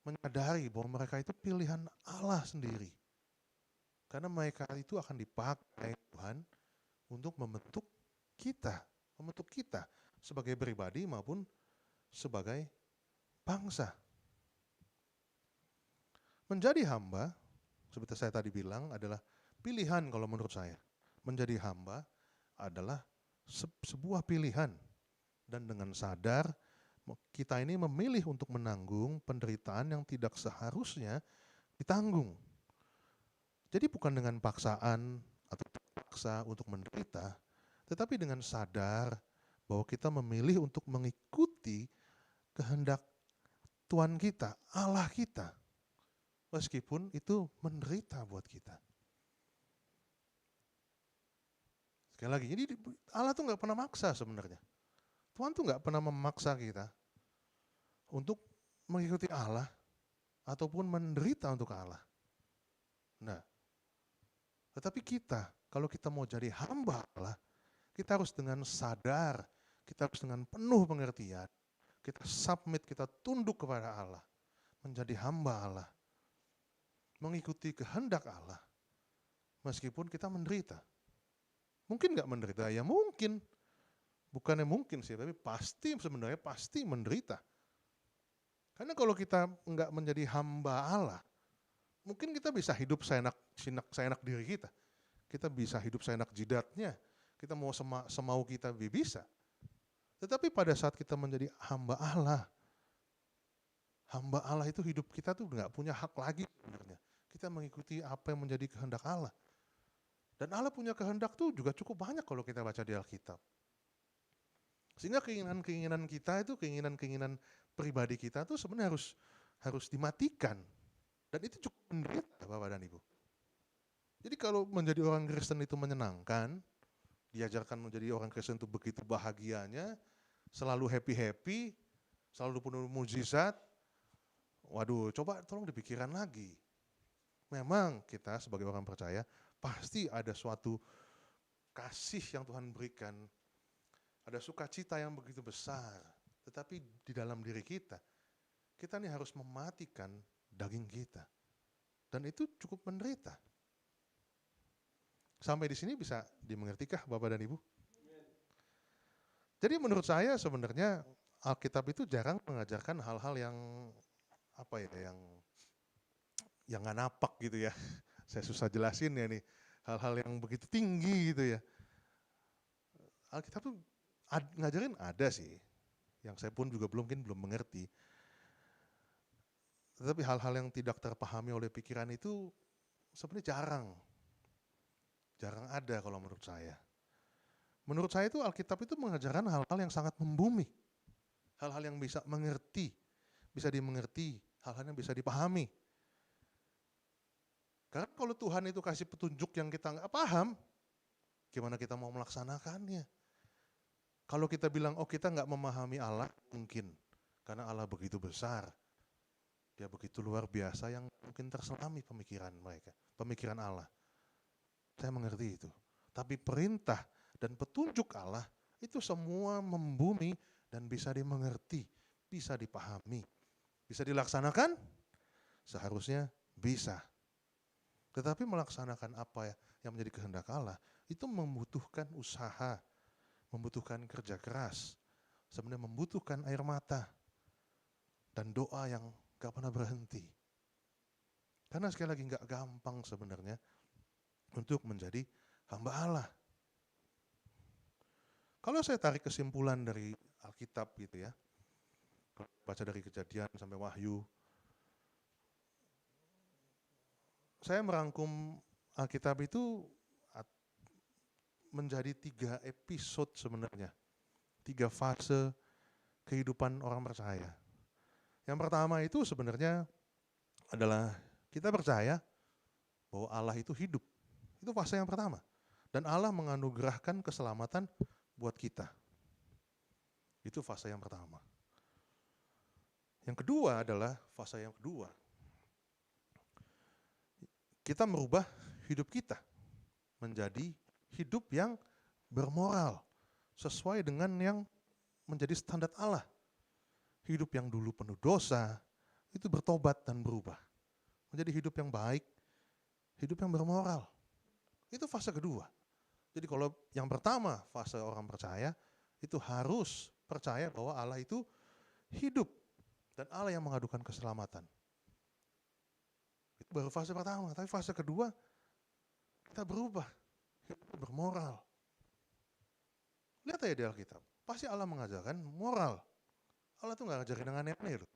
menyadari bahwa mereka itu pilihan Allah sendiri. Karena mereka itu akan dipakai Tuhan untuk membentuk kita sebagai pribadi maupun sebagai bangsa. Menjadi hamba, seperti saya tadi bilang, adalah pilihan kalau menurut saya. Menjadi hamba adalah sebuah pilihan. Dan dengan sadar, kita ini memilih untuk menanggung penderitaan yang tidak seharusnya ditanggung. Jadi bukan dengan paksaan atau terpaksa untuk menderita, tetapi dengan sadar bahwa kita memilih untuk mengikuti kehendak Tuhan kita, Allah kita. Meskipun itu menderita buat kita. Sekali lagi, jadi Allah tuh nggak pernah maksa sebenarnya. Tuhan tuh nggak pernah memaksa kita untuk mengikuti Allah ataupun menderita untuk Allah. Nah, tetapi kita, kalau kita mau jadi hamba Allah, kita harus dengan sadar, kita harus dengan penuh pengertian, kita submit, kita tunduk kepada Allah, menjadi hamba Allah, mengikuti kehendak Allah, meskipun kita menderita. Mungkin nggak menderita? Ya mungkin. Bukannya mungkin sih, tapi sebenarnya pasti menderita. Karena kalau kita nggak menjadi hamba Allah, mungkin kita bisa hidup seenak diri kita. Kita bisa hidup seenak jidatnya. Kita mau semau kita bisa. Tetapi pada saat kita menjadi hamba Allah itu hidup kita tuh nggak punya hak lagi sebenarnya. Kita mengikuti apa yang menjadi kehendak Allah. Dan Allah punya kehendak tuh juga cukup banyak kalau kita baca di Alkitab. Sehingga keinginan-keinginan kita itu, keinginan-keinginan pribadi kita tuh sebenarnya harus dimatikan. Dan itu cukup menderita Bapak dan Ibu. Jadi kalau menjadi orang Kristen itu menyenangkan, diajarkan menjadi orang Kristen itu begitu bahagianya, selalu happy-happy, selalu penuh mujizat, waduh coba tolong dipikirkan lagi. Memang kita sebagai orang percaya pasti ada suatu kasih yang Tuhan berikan, ada sukacita yang begitu besar, tetapi di dalam diri kita nih harus mematikan daging kita. Dan itu cukup menderita. Sampai di sini bisa dimengertikah Bapak dan Ibu? Jadi menurut saya sebenarnya Alkitab itu jarang mengajarkan hal-hal yang yang nggak napak gitu ya. Saya susah jelasin ya nih, hal-hal yang begitu tinggi gitu ya. Alkitab tuh ngajarin ada sih, yang saya pun juga belum mengerti. Tetapi hal-hal yang tidak terpahami oleh pikiran itu sebenarnya jarang ada kalau menurut saya. Menurut saya itu Alkitab itu mengajarkan hal-hal yang sangat membumi, hal-hal yang bisa dimengerti, hal-hal yang bisa dipahami. Karena kalau Tuhan itu kasih petunjuk yang kita nggak paham, gimana kita mau melaksanakannya? Kalau kita bilang, oh kita nggak memahami Allah, mungkin. Karena Allah begitu besar. Dia begitu luar biasa yang mungkin terselami pemikiran Allah. Saya mengerti itu. Tapi perintah dan petunjuk Allah itu semua membumi dan bisa dimengerti, bisa dipahami. Bisa dilaksanakan? Seharusnya bisa. Tetapi melaksanakan apa yang menjadi kehendak Allah itu membutuhkan usaha, membutuhkan kerja keras, sebenarnya membutuhkan air mata dan doa yang gak pernah berhenti. Karena sekali lagi gak gampang sebenarnya untuk menjadi hamba Allah. Kalau saya tarik kesimpulan dari Alkitab gitu ya, baca dari Kejadian sampai Wahyu, saya merangkum Alkitab itu menjadi 3 episode sebenarnya. 3 fase kehidupan orang percaya. Yang pertama itu sebenarnya adalah kita percaya bahwa Allah itu hidup. Itu fase yang pertama. Dan Allah menganugerahkan keselamatan buat kita. Itu fase yang pertama. Yang kedua adalah fase yang kedua. Kita merubah hidup kita menjadi hidup yang bermoral, sesuai dengan yang menjadi standar Allah. Hidup yang dulu penuh dosa, itu bertobat dan berubah. Menjadi hidup yang baik, hidup yang bermoral. Itu fase kedua. Jadi kalau yang pertama, fase orang percaya, itu harus percaya bahwa Allah itu hidup. Dan Allah yang mengadukan keselamatan. Itu baru fase pertama. Tapi fase kedua, kita berubah. Hidup bermoral. Lihat aja di Alkitab. Pasti Allah mengajarkan moral. Allah tuh gak ngajarin yang aneh-aneh loh.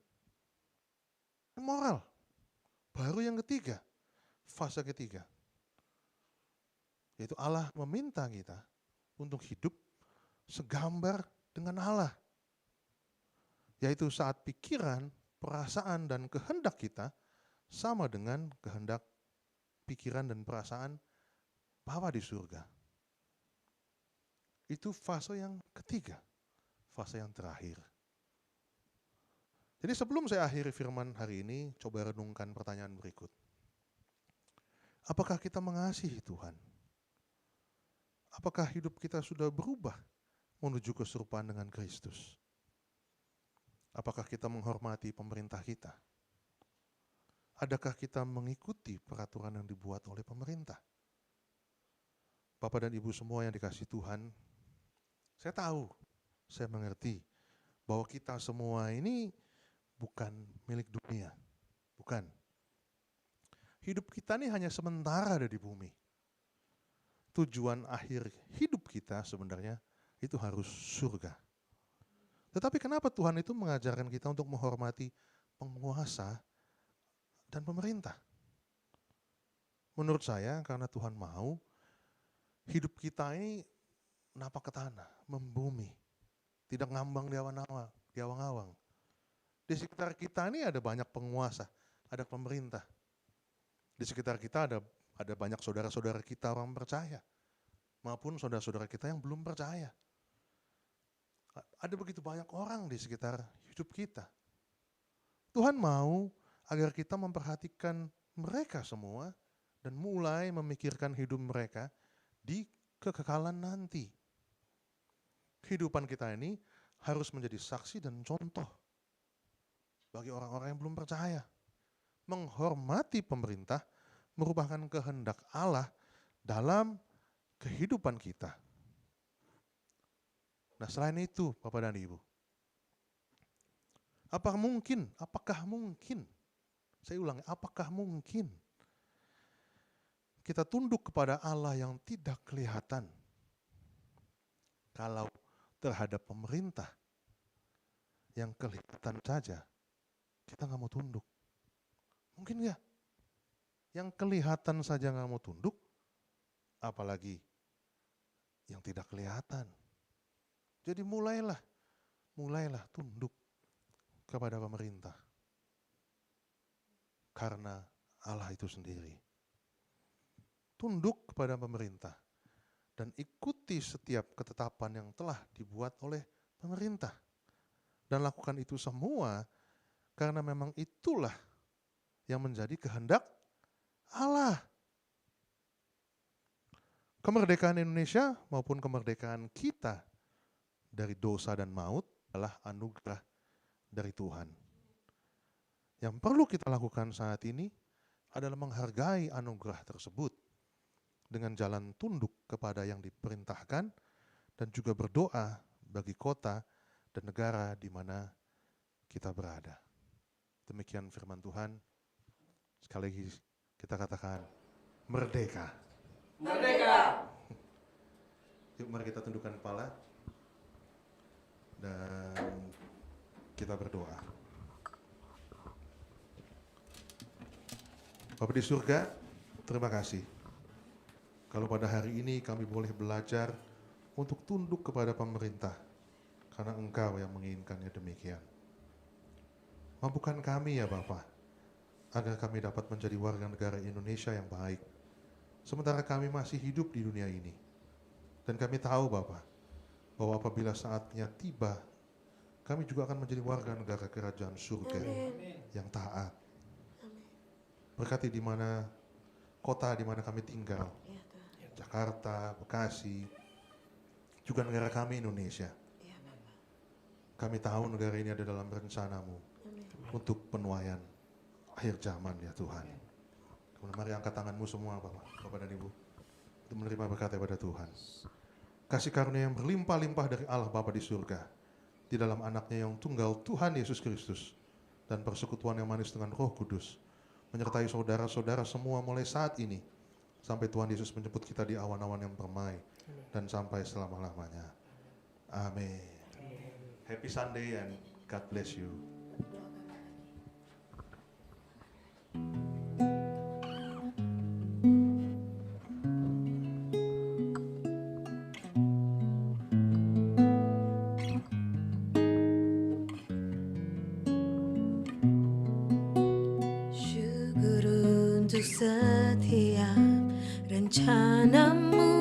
Moral. Baru yang ketiga. Fase ketiga. Yaitu Allah meminta kita untuk hidup segambar dengan Allah. Yaitu saat pikiran, perasaan, dan kehendak kita sama dengan kehendak, pikiran, dan perasaan Bapa di surga. Itu fase yang ketiga, fase yang terakhir. Jadi sebelum saya akhiri firman hari ini, coba renungkan pertanyaan berikut. Apakah kita mengasihi Tuhan? Apakah hidup kita sudah berubah menuju keserupaan dengan Kristus? Apakah kita menghormati pemerintah kita? Adakah kita mengikuti peraturan yang dibuat oleh pemerintah? Bapak dan Ibu semua yang dikasihi Tuhan, saya tahu, saya mengerti bahwa kita semua ini bukan milik dunia. Bukan. Hidup kita ini hanya sementara ada di bumi. Tujuan akhir hidup kita sebenarnya itu harus surga. Tetapi kenapa Tuhan itu mengajarkan kita untuk menghormati penguasa dan pemerintah? Menurut saya karena Tuhan mau hidup kita ini napak ke tanah, membumi, tidak ngambang di awang-awang. Di sekitar kita ini ada banyak penguasa, ada pemerintah. Di sekitar kita ada banyak saudara-saudara kita orang percaya, maupun saudara-saudara kita yang belum percaya. Ada begitu banyak orang di sekitar hidup kita. Tuhan mau agar kita memperhatikan mereka semua dan mulai memikirkan hidup mereka di kekekalan nanti. Kehidupan kita ini harus menjadi saksi dan contoh bagi orang-orang yang belum percaya. Menghormati pemerintah merupakan kehendak Allah dalam kehidupan kita. Nah, selain itu, Bapak dan Ibu, apakah mungkin, saya ulangi, apakah mungkin kita tunduk kepada Allah yang tidak kelihatan kalau terhadap pemerintah yang kelihatan saja kita nggak mau tunduk? Mungkin nggak? Yang kelihatan saja nggak mau tunduk, apalagi yang tidak kelihatan. Jadi mulailah tunduk kepada pemerintah. Karena Allah itu sendiri. Tunduk kepada pemerintah dan ikuti setiap ketetapan yang telah dibuat oleh pemerintah. Dan lakukan itu semua karena memang itulah yang menjadi kehendak Allah. Kemerdekaan Indonesia maupun kemerdekaan kita dari dosa dan maut adalah anugerah dari Tuhan. Yang perlu kita lakukan saat ini adalah menghargai anugerah tersebut dengan jalan tunduk kepada yang diperintahkan dan juga berdoa bagi kota dan negara di mana kita berada. Demikian firman Tuhan. Sekali lagi kita katakan merdeka. Merdeka. Yuk mari kita tundukkan kepala dan kita berdoa. Bapa di surga, terima kasih. Kalau pada hari ini kami boleh belajar untuk tunduk kepada pemerintah. karena Engkau yang menginginkannya demikian. Mampukan kami ya Bapa, agar kami dapat menjadi warga negara Indonesia yang baik, sementara kami masih hidup di dunia ini. Dan kami tahu Bapa, bahwa apabila saatnya tiba, kami juga akan menjadi warga negara kerajaan surga yang taat. Berkati di mana kota di mana kami tinggal, Jakarta, Bekasi, juga negara kami Indonesia. Kami tahu negara ini ada dalam rencana-Mu untuk penuaian akhir zaman ya Tuhan. Kemudian mari angkat tangan-Mu semua Bapak dan Ibu, untuk menerima berkat daripada Tuhan. Kasih karunia yang berlimpah-limpah dari Allah Bapa di surga, di dalam anaknya yang tunggal Tuhan Yesus Kristus, dan persekutuan yang manis dengan Roh Kudus, menyertai saudara-saudara semua mulai saat ini, sampai Tuhan Yesus menjemput kita di awan-awan yang permai, dan sampai selama-lamanya. Amin. Happy Sunday and God bless you. Syukur untuk setiap rencana-Mu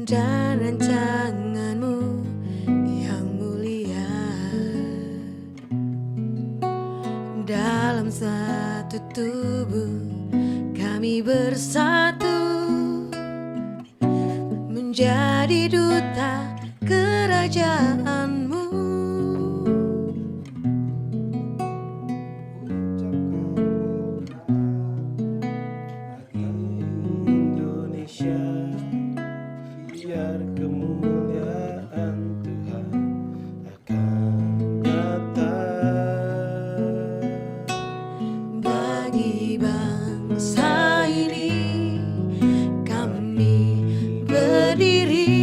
dan rancangan-Mu yang mulia. Dalam satu tubuh kami bersatu, menjadi duta kerajaan-Mu. Indonesia, biar kemuliaan Tuhan akan nyata. Bagi bangsa ini kami berdiri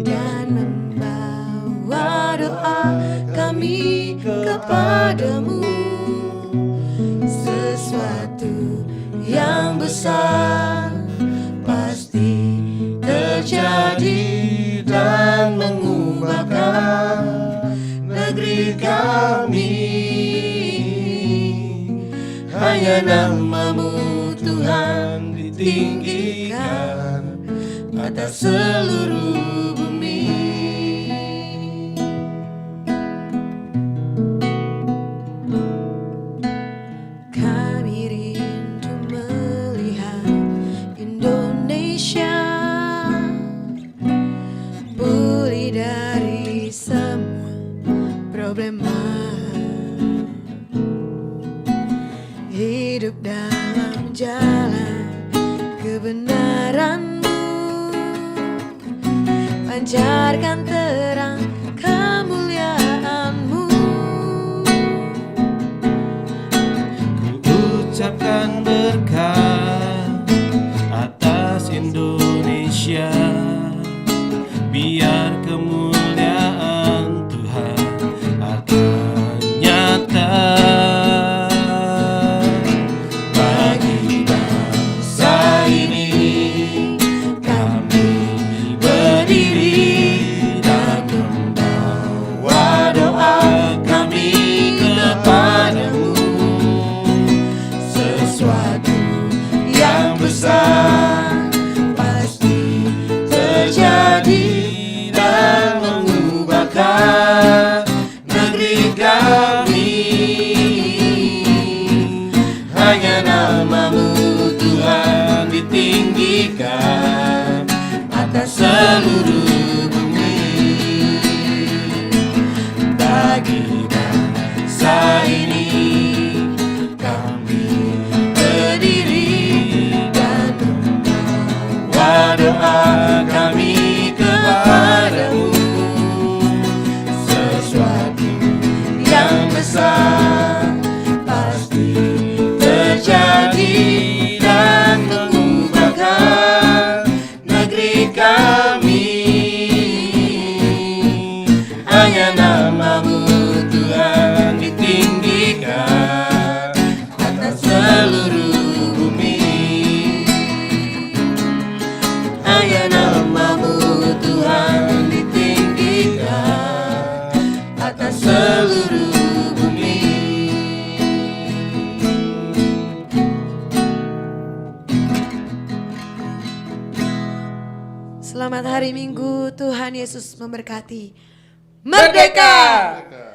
dan membawa doa kami kepadamu. Sesuatu yang besar pasti terjadi dan mengubahkan negeri kami. Hanya nama-Mu Tuhan ditinggikan atas seluruh bumi. Kami rindu melihat Indonesia pulih dari semua problema, hidup dalam jalan kebenaran-Mu, pancarkan terang kemuliaan-Mu. Ku ucapkan berkat atas Indonesia, biar kemuliaan Tuhan akan nyata. Bagi bangsa ini kami berdiri dan membawa doa kami kepadamu. Sesuatu yang besar pasti terjadi dan mengubahkan negeri kami. Hanya nama-Mu Tuhan ditinggikan atas seluruh bumi. Bagi bangsa ini kami berdiri dan membawa doa kami kepadamu. Sesuatu yang besar pasti terjadi dan mengubahkan negeri kami. Hanya nama-Mu Tuhan ditinggikan Selamat hari Minggu, Tuhan Yesus memberkati. Merdeka! Merdeka.